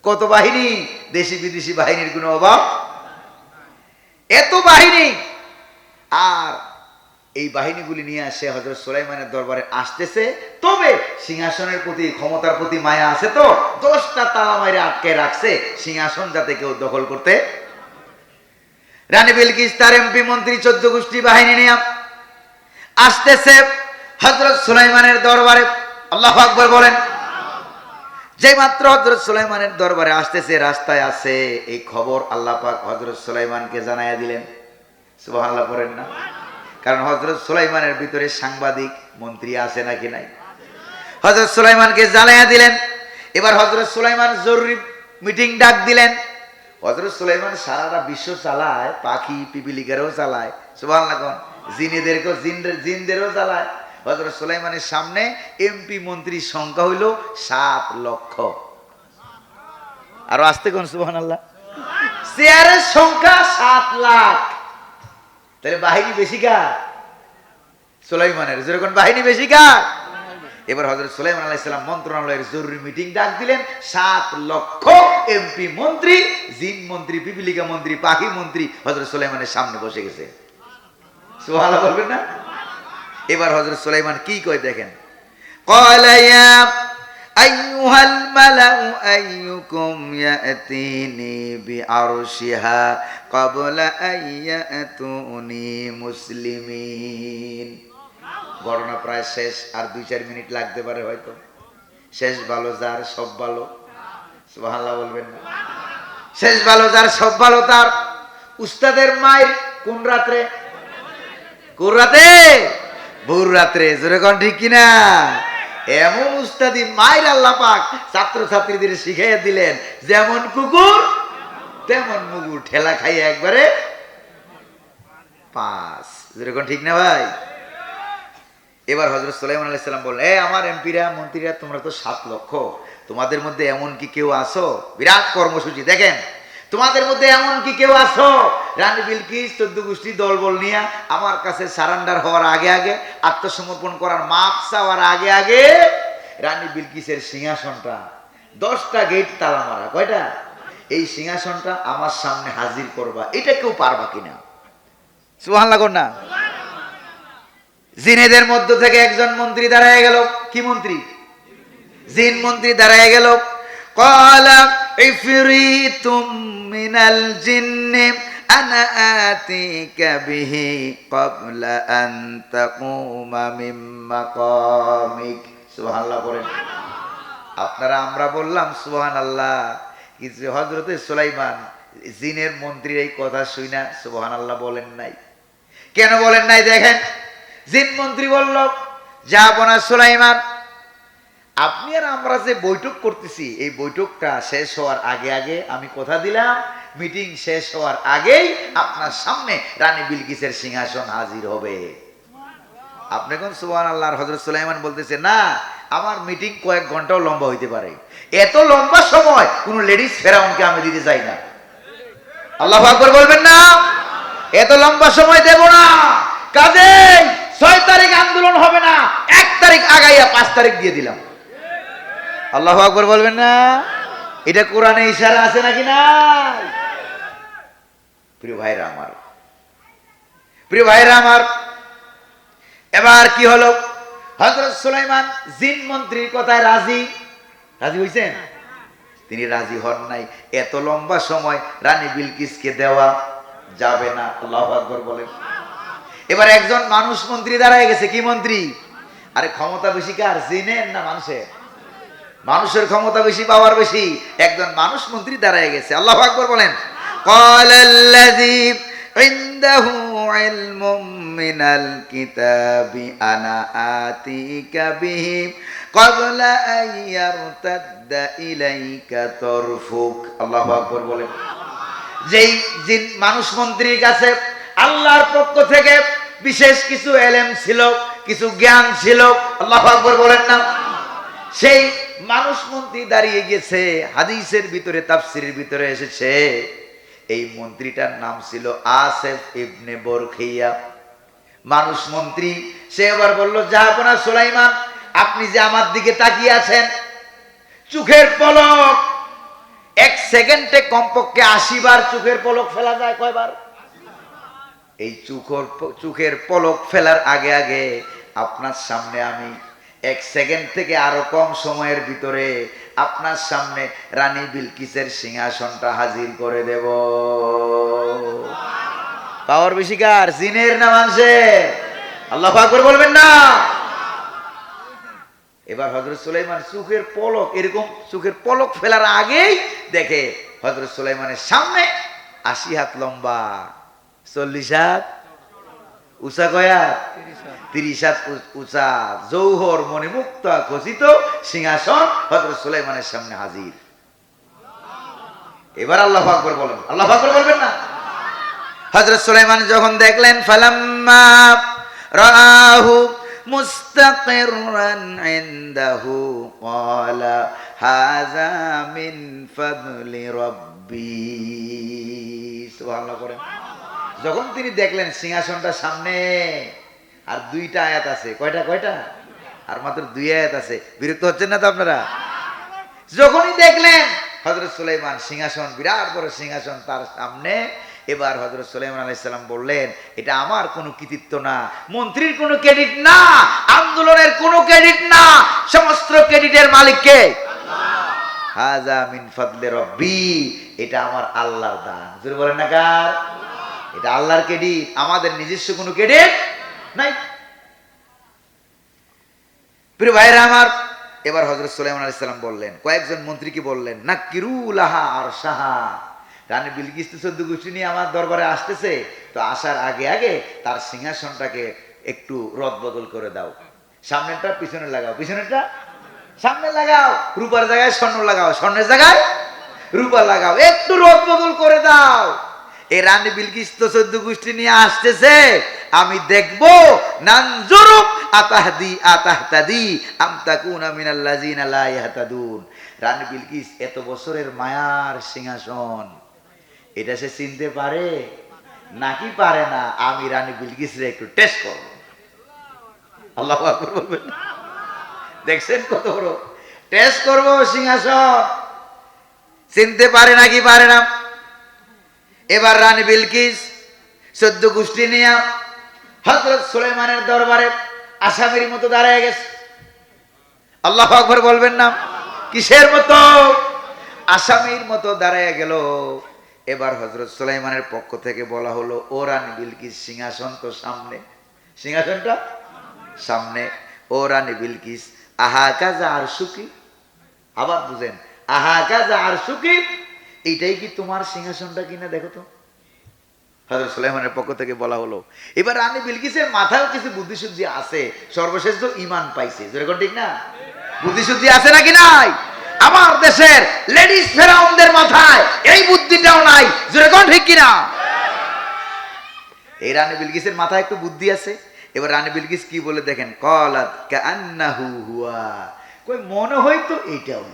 কত বাহিনী! দেশি বিদেশি বাহিনীর কোনো অভাব। এত বাহিনী। আর এই বাহিনীগুলি নিয়ে আসে হযরত সুলাইমানের দরবারে আসতেছে। তবে সিংহাসনের প্রতি, ক্ষমতার প্রতি মায়া আছে, তো 10টা তালা মাইরে আটকে রাখছে সিংহাসন যাতে কেউ দখল করতে। রানী বিলকিস তার এমপি মন্ত্রী 14 গোষ্ঠী বাহিনী নিয়ে আসতেছে হযরত সুলাইমানের দরবারে। আল্লাহু আকবার বলেন। যে মাত্র হযরত সুলাইমানের দরবারে আসতেছে, রাস্তায় আছে, এই খবর আল্লাহ পাক হযরত সুলাইমানকে জানাইয়া দিলেন। সুবহানাল্লাহ পড়েন না? কারণ হযরত সুলাইমানের ভিতরে সাংবাদিক মন্ত্রী আছে নাকি নাই? হযরত সুলাইমানকে জ্বালাইয়া দিলেন। এবার হযরত সুলাইমান জরুরি মিটিং ডাক দিলেন। হযরত সুলাইমান সারাটা বিশ্ব চালায়, পাখি পিপিলিকারও চালায়, সুবহানাল্লাহ, জিনেদেরকেও জিনদেরও চালায়। হযরত সুলাইমানের সামনে এমপি মন্ত্রীর সংখ্যা হইল 7 লক্ষ। আর আসতে কোন সুবহানাল্লাহ, চেয়ারের সংখ্যা 7 লাখ। তাহলে বাহিনী বেশি কার? সুলাইমানের। যেরকম বাহিনী বেশি কার? এবার হযরত সুলাইমান আলাইহিস সালাম মন্ত্রণালয়ের জরুরি মিটিং ডাক দিলেন। 7 লক্ষ এমপি মন্ত্রী, জিন মন্ত্রী, পিপিলিকা মন্ত্রী, পাখি মন্ত্রী হযরত সুলাইমানের সামনে বসে গেছে। সুবহানাল্লাহ বলবেন না? এবার হযরত সুলাইমান কি কয় দেখেন। ক্বালা ইয়া আইয়ুহাল মালাউ আইয়ুকুম ইয়াতিনি বিআরশিহা ক্বাবলা আইয়াতুনি মুসলিমিন। ঘটনা প্রায় শেষ, আর 2-4 মিনিট লাগতে পারে হয়তো। শেষ ভালো যার সব ভালো, সুবহানাল্লাহ বলবেন না? শেষ ভালো যার সব ভালো তার। উস্তাদের মায়ের কোন রাত্রে? কোন রাতে? ভোর রাত্রে। জোরে কোন ঠিক কিনা? এমন উস্তাদি মায়ের আল্লাহ পাক ছাত্র ছাত্রীদের শিখাইয়া দিলেন, যেমন কুকুর তেমন মুগুর, ঠেলা খাইয়ে একবারে 5। জোরে কোন ঠিক না ভাই? এবার হযরত সুলাইমান আলাইহিস সালাম বললেন, আমার এমপিরা মন্ত্রীরা তোমরা তো 7 লক্ষ, তোমাদের মধ্যে এমন কি কেউ আসো? বিরাট কর্মসূচি দেখেন। তোমাদের মধ্যে এমন কি কেউ আসো রানী বিলকিস 14 গোষ্ঠী দলবল নিয়ে আমার কাছে সারেন্ডার হওয়ার আগে আগে, আত্মসমর্পণ করার মাপ চাওয়ার আগে আগে রানী বিলকিসের সিংহাসনটা 10টা গেট তালা মারা, কয়টা? এই সিংহাসনটা আমার সামনে হাজির করবা, এটা কেউ পারবা কিনা? সুবহানাল্লাহ না? জিনেদের মধ্য থেকে একজন মন্ত্রী দাঁড়ায় গেল। কি মন্ত্রী? জিন মন্ত্রী দাঁড়ায় গেল। ক্বালা ইফরিতুম মিনাল জিন্নি আনা আতিকা বিহি ক্বাবলা আন তাকুমা মিন মাকামিক। সুবহানাল্লাহ বলেন। আপনারা আমরা বললাম সুবহানাল্লাহ, কিন্তু হযরতে সুলাইমান জিনের মন্ত্রীর এই কথা শুইনা সুবহানাল্লাহ বলেন নাই। কেন বলেন নাই দেখেন। জিন মন্ত্রী বলল, যাবো না সুলাইমান, আপনি আর আমরা যে বৈঠক করতেছি এই বৈঠকটা শেষ হওয়ার আগে আগে আমি কথা দিলাম, মিটিং শেষ হওয়ার আগেই আপনার সামনে রানী বিলকিসের সিংহাসন হাজির হবে। আপনি কোন সুবহানাল্লাহ। হযরত সুলাইমান বলতেছে, না, আমার মিটিং কয়েক ঘন্টাও লম্বা হইতে পারে, এত লম্বা সময় কোন লেডিস ফেরাউনকে আমি দিতে চাই না। আল্লাহু আকবার বলবেন না? এত লম্বা সময় দেব না। কাজেই 6 তারিখ আন্দোলন হবে না, 1 তারিখ আগাইয়া 5 তারিখ দিয়ে দিলাম। আল্লাহু আকবার বলবেন না? এটা কোরআনে ইশারা আছে নাকি নাই? প্রিয় ভাইরা আমার, প্রিয় ভাইরা আমার, এবার কি হলো? হযরত সুলাইমান জিন মন্ত্রীর কথায় রাজি হইছেন? তিনি রাজি হন নাই। এত লম্বা সময় রানী বিলকিসকে দেওয়া যাবে না। আল্লাহু আকবার বলেন। এবার একজন মানুষ মন্ত্রী দাঁড়ায় গেছে। কি মন্ত্রী? আরে ক্ষমতা বেশি কার, জিনের না মানুষের? মানুষের ক্ষমতা বেশি, পাওয়ার বেশি। একজন মানুষ মন্ত্রী দাঁড়ায় গেছে। আল্লাহু আকবার বলেন। ক্বালাল্লাযী ইনদাহু ইলমুম মিনাল কিতাবি আনা আতিকা বিহি ক্বাবলা আন ইয়ারতাদ্দা ইলাইকা তারফুক। আল্লাহু আকবার বলেন। যেই জিন মানুষ মন্ত্রীর কাছে আল্লাহর পক্ষ থেকে বিশেষ কিছু এলেম ছিল, কিছু জ্ঞান ছিল, আল্লাহু আকবার বলেন না? সেই মানুষ মন্ত্রী দাঁড়িয়ে গেছে। হাদিসের ভিতরে, তাফসীরের ভিতরে এসেছে এই মন্ত্রীটার নাম ছিল আসেফ ইবনে বরখিয়া। মানুষ মন্ত্রী সে এবার বলল, জাহাপনা সুলাইমান, আপনি যে আমার দিকে তাকিয়ে আছেন, চোখের পলক 1 সেকেন্ডে কমপক্ষে 80 বার চোখের পলক ফেলা যায়। কয়বার? এই চোখের পলক ফেলার আগে আগে আপনার সামনে আমি 1 সেকেন্ড থেকে আরো কম সময়ের ভিতরে আপনার সামনে রানী বিলকিসের সিংহাসনটা হাজির করে দেব। পাওয়ার বেশি কার, জিনের না মানুষের? আল্লাহু আকবার বলবেন না? এবার হযরত সুলাইমান চোখের পলক, এরকম চোখের পলক ফেলার আগেই দেখে হযরত সুলাইমানের সামনে 80 হাত লম্বা, 40 হাত, উষা কয়া 30 হাত উঁচা জৌহর মণিমুক্ত খচিত সিংহাসন হযরত সুলাইমানের সামনে হাজির। এবার আল্লাহু আকবার বলেন, আল্লাহু আকবার বলবেন না? হযরত সুলাইমান যখন দেখলেন ফালাম্মা রাআহু মুস্তাকিরান ইনদাহু ক্বালা হাযা মিন ফাদলি রাব্বি। সুবহানাল্লাহ করেন। যখন তিনি দেখলেন সিংহাসনটা সামনে, আর 2টা আয়াত আছে, কয়টা আর মাত্র 2 আয়াত আছে, বিরক্ত হচ্ছেন না তো আপনারা? যখনই দেখলেন হযরত সুলাইমান সিংহাসন, বিরাট বড় সিংহাসন তার সামনে, এবার হযরত সুলাইমান আলাইহিস সালাম বললেন, এটা আমার কোনো কৃতিত্ব না, মন্ত্রীর কোনো ক্রেডিট না, আন্দোলনের কোনো ক্রেডিট না, সমস্ত ক্রেডিটের মালিক কে? আল্লাহ। হাযা মিন ফাদলি রাব্বি, এটা আমার আল্লাহর দান। জোরে বলেন না কার? এটা আল্লাহর ক্রেডিট, আমাদের নিজস্ব কোনো ক্রেডিট নাই। প্রিয় ভাইরা আমার, এবার হযরত সুলাইমান আলাইহিস সালাম বললেন, কয়েকজন মন্ত্রীকে বললেন, নাকিরু লাহা আরশাহা, রানী বিলকিস তো 14 গোষ্ঠী নিয়ে আমার দরবারে আসতেছে, তো আসার আগে আগে তার সিংহাসনটাকে একটু রদবদল করে দাও। সামনেরটা পিছনে লাগাও, পিছনেরটা সামনে লাগাও, রূপার জায়গায় স্বর্ণ লাগাও, স্বর্ণের জায়গায় রূপা লাগাও, একটু রদবদল করে দাও। এই রানী বিলকিস তো 14 গোষ্ঠী নিয়ে আসতেছে, আমি দেখবো নানজুরু আতাহদি আতাহতাদি আম তাকুনা মিনাল লাযিনা লা ইয়াহতাদুন। রানী বিলকিস এত বছরের মায়ার সিংহাসন, এটা সে চিনতে পারে নাকি পারে না? আমি রানী বিলকিসরে একটু টেস্ট করব। আল্লাহু আকবার বলবেন। দেখছেন কত বড় টেস্ট করব, সিংহাসন চিনতে পারে নাকি পারে না? এবার রানী বিলকিস 14 গোষ্ঠী নিয়ে হযরত সুলাইমানের দরবারে আসামির মতো দাঁড়িয়ে গেছে। আল্লাহু আকবার বলবেন না? কিসের মতো? আসামির মতো দাঁড়িয়ে গেল। এবার হযরত সুলাইমানের পক্ষ থেকে বলা হলো, ও রানী বিলকিস, সিংহাসন তো সামনে, সিংহাসনটা সামনে, ও রানী বিলকিস, আহা কাজা আরশুকি, আবার বুঝেন, আহা কাজা আরশুকি, এইটাই কি তোমার সিংহাসনটা কিনা দেখো তো। হযরত সুলাইমানের পক্ষ থেকে বলা হলো। এবার রানী বিলকিসের মাথায়ও কিছু বুদ্ধিশুদ্ধি আছে, সর্বশেষ তো ঈমান পাইছে, যেরকম ঠিক না? বুদ্ধিশুদ্ধি আছে নাকি নাই? আমার দেশের লেডিস ফেরাউনদের মাথায় এই বুদ্ধিটাও নাই, যেরকম ঠিক কিনা? এই রানী বিলকিসের মাথায় একটু বুদ্ধি আছে। এবার রানী বিলকিস কি বলে দেখেন, ক্বালাত কাআন্নাহু হুয়া, কই মনে হয়তো এইটাও।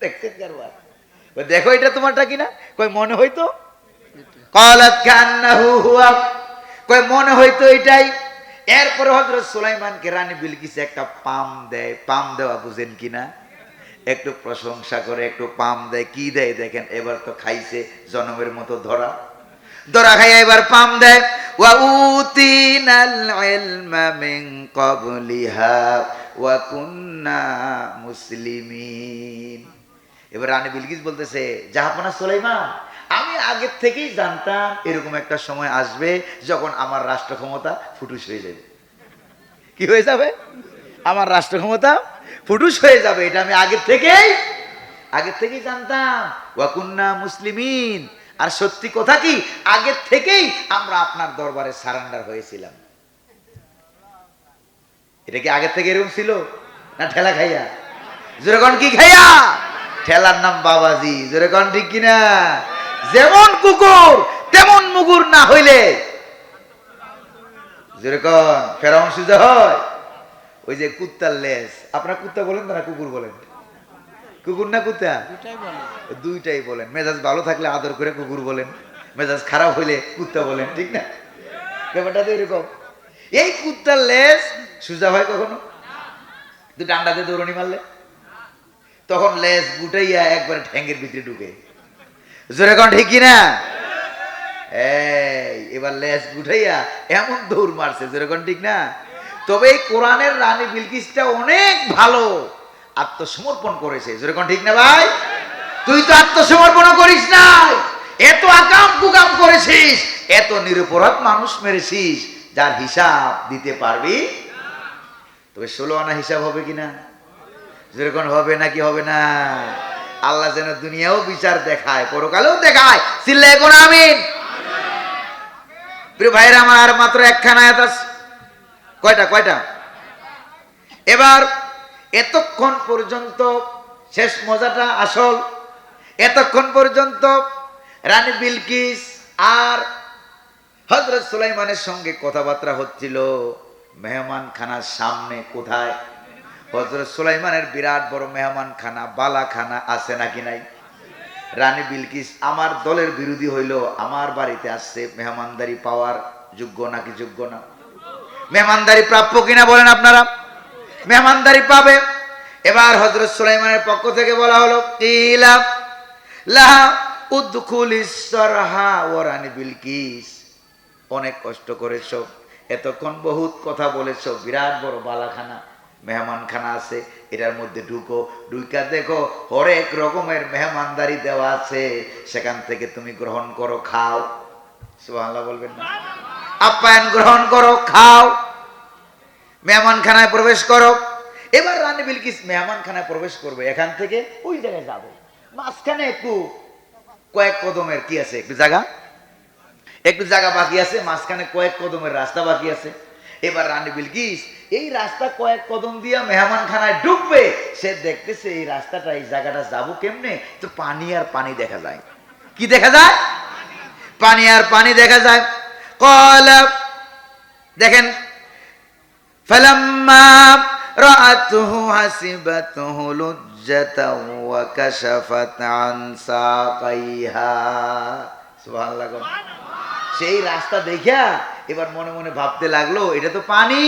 দেখছেন কারবার? দেখো এটা তোমারটা কিনা, কই মনে হয়তো, ক্বালাত কাআন্নাহু হুয়া, কই মনে হয়তো এটাই। এরপরে হযরত সুলাইমানকে রানী বিলকিস একটা পাম দেয়, পাম দেওয়া বুঝেন কিনা? একটু প্রশংসা করে একটু পাম দেয়, কি দেয় দেখেন, এবার তো খাইছে জনমের মতো ধরা, ধরা খাইয়া এবার পাম দেয়। ওয়া উতিনাল ইলমা মিন ক্বাবলিহা ওয়া কুন্না মুসলিমিন। এবার রানী বিলকিস বলতেছে, জাহাপনা সুলাইমান, আমি আগের থেকেই জানতাম এরকম একটা সময় আসবে যখন আমার রাষ্ট্র ক্ষমতা ফুটুস হয়ে যাবে। কি হয়ে যাবে? আমার রাষ্ট্র ক্ষমতা ফুটুস হয়ে যাবে, এটা আমি আগের থেকেই জানতাম। ওয়া কুন্না মুসলিমিন, আর সত্যি কথা কি, আগের থেকেই আমরা আপনার দরবারে সারেন্ডার হয়েছিলাম। এটা কি আগের থেকে এরকম ছিল না ঠেলা খাইয়া? যেরকম কি খাইয়া? ঠেলার নাম বাবাজি, যেরকম ঠিক কিনা? যেমন কুকুর তেমন মুগুর না হইলে যেরকম ফেরাউন সুজা হয়। ওই যে কুত্তার লেজ, আপনারা কুত্তা বলেন না কুকুর বলেন? কুকুর না কুত্তা? দুইটাই বলেন। মেজাজ ভালো থাকলে আদর করে কুকুর বলেন, মেজাজ খারাপ হইলে কুত্তা বলেন, ঠিক না? ব্যাপারটা তো এরকম। এই কুত্তার লেজ সুজা হয় কখনো? দুটো ডান্ডাতে দৌড়নি মারলে তখন লেজ গুটাইয়া একবারে ঠ্যাঙ্গের ভিতরে ঢুকে, যেরকম ঠিক কিনা? এবার লেজ গুটাইয়া এমন দৌড় মারছে, যেরকম ঠিক না? তবে এই কোরআনের রানী বিলকিসটা অনেক ভালো, আত্মসমর্পণ করেছে, যেরকম ঠিক না ভাই? তুই তো আত্মসমর্পণ করিস নাই, এত আকাম কুকাম করেছিস, এত নিরপরাধ মানুষ মেরেছিস, যার হিসাব দিতে পারবি। তবে 16 আনা হিসাব হবে কিনা? যেরকম হবে নাকি হবে না? আল্লাহ যেন দুনিয়াও বিচার দেখায়, পরকালেও দেখায়, চিল্লায় কোন আমিন। প্রিয় ভাইরা আমার, মাত্র একখানা আয়াত আছে। কয়টা? এবার এতক্ষণ পর্যন্ত শেষ মজাটা আসল। এতক্ষণ পর্যন্ত রানী বিলকিস আর হযরত সুলাইমানের সঙ্গে কথাবার্তা হচ্ছিল মেহমান খানার সামনে। কোথায়? হযরত সুলাইমানের বিরাট বড় মেহমান খানা, বালাখানা আছে নাকি নাই? রানী বিলকিস আমার দলের বিরোধী হইল, আমার বাড়িতে আসছে, মেহমানদারি পাওয়ার যোগ্য নাকি যোগ্য না? মেহমানদারি প্রাপ্য কিনা বলেন আপনারা? মেহমানদারি পাবে। এবার হযরত সুলাইমানের পক্ষ থেকে বলা হলো, কিলা লাহা উদখুলিস সারহা ওয়া রানী বিলকিস, অনেক কষ্ট করেছো, এতক্ষণ বহুত কথা বলেছো, বিরাট বড় বালাখানা মেহমানখানা আছে, এটার মধ্যে ঢুকো, ঢুকা দেখো হরেক রকমের মেহমানদারি দেওয়া আছে, সেখান থেকে তুমি গ্রহণ করো, খাও। সুবহানাল্লাহ বলবেন না? আপ্যায়ন গ্রহণ করো, খাও, মেহমানখানায় প্রবেশ করো। এবার রানী বিলকিস মেহমানখানায় প্রবেশ করবে, এখান থেকে ওই জায়গায় যাবে, মাঝখানে একটু কয়েক কদমের কি আছে, একটু জায়গা বাকি আছে, মাঝখানে কয়েক কদমের রাস্তা বাকি আছে। এবার রানী বিলকিস এই রাস্তা কয়েক কদম দিয়া মেহমানখানায় ঢুকবে, সে দেখতেছে এই রাস্তাটা, এই জায়গাটা যাবো কেমনে, তো পানি আর পানি দেখা যায়। কি দেখা যায়? পানি আর পানি দেখা যায়। কলা, দেখেন, ফালাম্মা রাআতুহু হাসিবাতুহু লুজ্জাতাও ওয়া কাশাফাত আন সাকাইহা। সুবহানাল্লাহ। সেই রাস্তা দেখা এবার মনে মনে ভাবতে লাগলো, এটা তো পানি,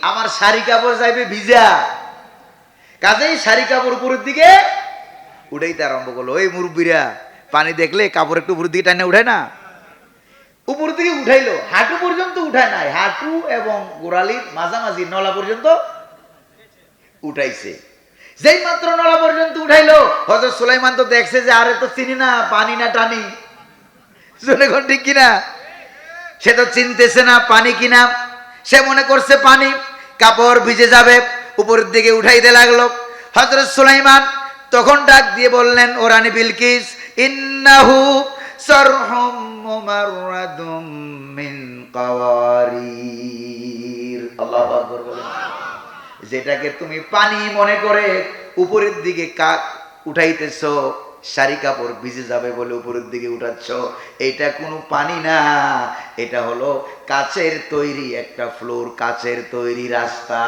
আমার শাড়ি কাপড় যাইবে ভিজা, কাজেই শাড়ি কাপড় উপরের দিকে উঠাইতে আরম্ভ করলো। ওই মুরব্বীরা পানি দেখলে কাপড় একটু উপরের দিকে টানে উঠায় না? উপর দিকে উঠাইলো, হাঁটু পর্যন্ত উঠায় নাই, হাঁটু এবং গোড়ালির মাঝামাঝি নলা পর্যন্ত উঠাইছে। যেই মাত্র নলা পর্যন্ত উঠাইলো, হযরত সুলাইমান তো দেখছে যে আরে তো চিনি না, পানি না টানি, শুনে কোন ঠিক কিনা? সে তো চিনতেছে না পানি কিনা, সে মনে করছে পানি, কাপড় ভিজে যাবে, উপরের দিকে উঠাইতে লাগলো। হযরত সুলাইমান তখন ডাক দিয়ে বললেন, ও রানী বিলকিস, ইন্নাহু সারহুম মুমাররাদুম মিন কাওয়ারির। আল্লাহু আকবার বলেন। যেটাকে তুমি পানি মনে করে উপরের দিকে উঠাইতেছো, শাড়ি কাপড় ভিজে যাবে বলে উপরের দিকে উঠাচ্ছ, এটা কোনো পানি না, এটা হলো কাচের তৈরি একটা ফ্লোর, কাচের তৈরি রাস্তা।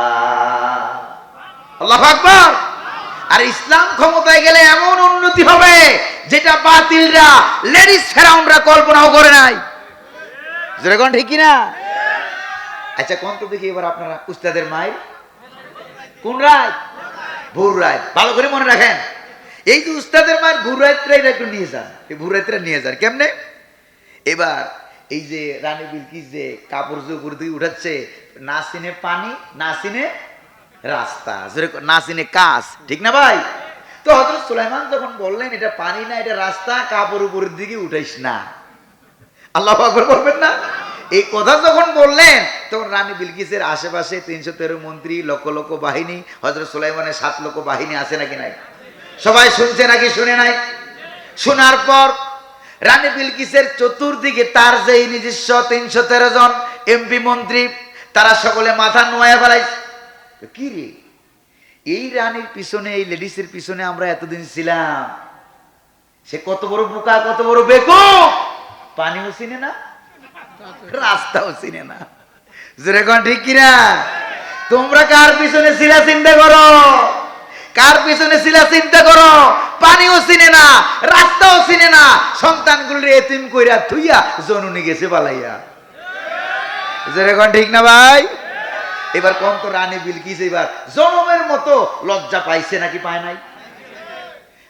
আল্লাহু আকবার। আর ইসলাম ক্ষমতায় গেলে এমন উন্নতি হবে যেটা বাতিলরা, লেডিস ফেরাউনরা কল্পনাও করে নাই। যেরকম ঠিক কিনা? আচ্ছা কোন তো দেখি এবার আপনারা, উস্তাদের মায়ের কোন রাত? ভোর রাত। ভালো করে মনে রাখেন, এই যে উস্তাদের মায়ের ভোর রাত্রে একটু নিয়ে যান, এই ভোর রাত্রে নিয়ে যান কেমনে? এবার এই যে রানী বিলকিস যে কাপড় যে উপর দিকে উঠাচ্ছে, না চিনে পানি, না চিনে রাস্তা, না চিনে কাজ, ঠিক না ভাই? তো হযরত সুলাইমান যখন বললেন এটা পানি না, এটা রাস্তা, কাপড় উপরের দিকে উঠাইস না, আল্লাহু আকবার বলবেন না? এই কথা যখন বললেন, তখন রানী বিলকিসের আশেপাশে 313 মন্ত্রী, লক্ষ লক্ষ বাহিনী, হযরত সুলাইমানের 7 লক্ষ বাহিনী আছে নাকি নাই? সবাই শুনছে নাকি শুনে নাই? শোনার পর রানী বিলকিসের চতুর্দিকে তার যেই নিজস্ব 313 জন এমপি মন্ত্রী, তারা সকলে মাথা নোয়া ফেলাইছে। কি রে, এই রানীর পিছনে, এই লেডিসের পিছনে আমরা এতদিন ছিলাম, সে কত বড় বোকা, কত বড় বেকুব, পানিও চিনে না, রাস্তাও চিনে না। যেরকম ঠিক কিনা? তোমরা কার পিছনে ছিলা চিন্তা করো, কার পিছনে ছিলা চিন্তা করো। পানিও চিনে না, রাস্তাও চিনে না, সন্তানগুলোর এতিম কইরা থুইয়া জননী গেছে পালাইয়া। যেরকম ঠিক না ভাই? এবার কোন তো রানী বিলকিস এবার জনমের মতো লজ্জা পাইছে নাকি পায় নাই?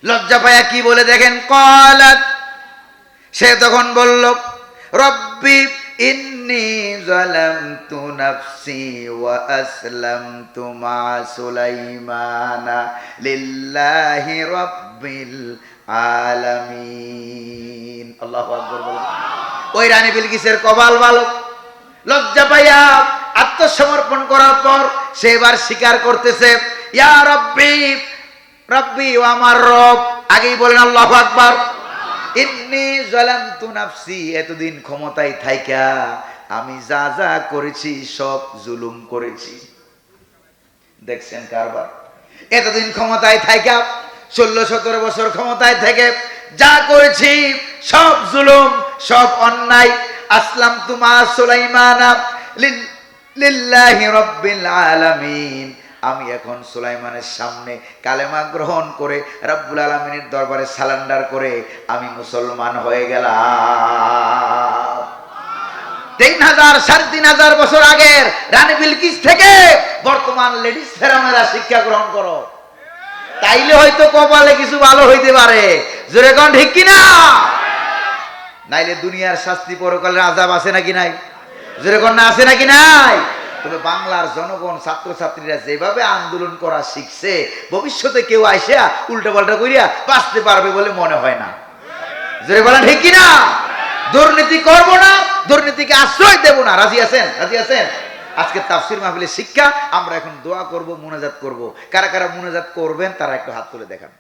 লজ্জা পায়া কি বলে দেখেন, ক্বালাত, সে তখন বলল, রব্বি ইন্নী যালামতু নাফসি ওয়া আসলামতু মা সুলাইমানা লিল্লাহি রাব্বিল আলামিন। আল্লাহু আকবার বলেন। ওই রানী বিলকিসের কপাল ভালো, লজ্জা পাইয়া আত্মসমর্পণ করার পর সে এবার স্বীকার করতেছে, ইয়া রব্বি, রব্বি ও আমার রব। আগেই বলেন আল্লাহু আকবার। ইন্নী যালামতু নাফসি, এতদিন ক্ষমতায় থাইকা আমি যা যা করেছি সব জুলুম করেছি। দেখছেন কারবার। এতদিন ক্ষমতায় থাকা 16-17 বছর ক্ষমতায় থেকে যা করেছি সব জুলুম, সব অন্যায়। আসলাম তুমা সুলাইমানা লিল্লাহি রাব্বিল আলামিন। আমি এখন সুলাইমানের সামনে কালেমা গ্রহণ করে রব্বুল আলামিনের দরবারে সারেন্ডার করে আমি মুসলমান হয়ে গেলাম। 3000-3500 বছর আগের রানী বিলকিস থেকে বর্তমান লেডিস ফেরাউনেরা শিক্ষা গ্রহণ করো, তাইলে হয়তো কপালে কিছু ভালো হইতে পারে। জোরে কোন ঠিক কিনা? নাইলে দুনিয়ার শাস্তি পরকালের আযাব আছে নাকি নাই? জোরে কোন না আছে নাকি নাই? তবে বাংলার জনগণ ছাত্রছাত্রীরা যেভাবে আন্দোলন করা শিখছে, ভবিষ্যতে কেউ আইসা উল্টা পাল্টা করিয়া বাঁচতে পারবে বলে মনে হয় না। জোরে বলেন ঠিক কিনা? দুর্নীতি করব না, দুর্নীতিকে আশ্রয় দেব না। রাজি আছেন? রাজি আছেন? আজকে তাফসীর মাহফিলের শিক্ষা। আমরা এখন দোয়া করব, মুনাজাত করব। কারা কারা মুনাজাত করবেন তারা একটু হাত তুলে দেখান।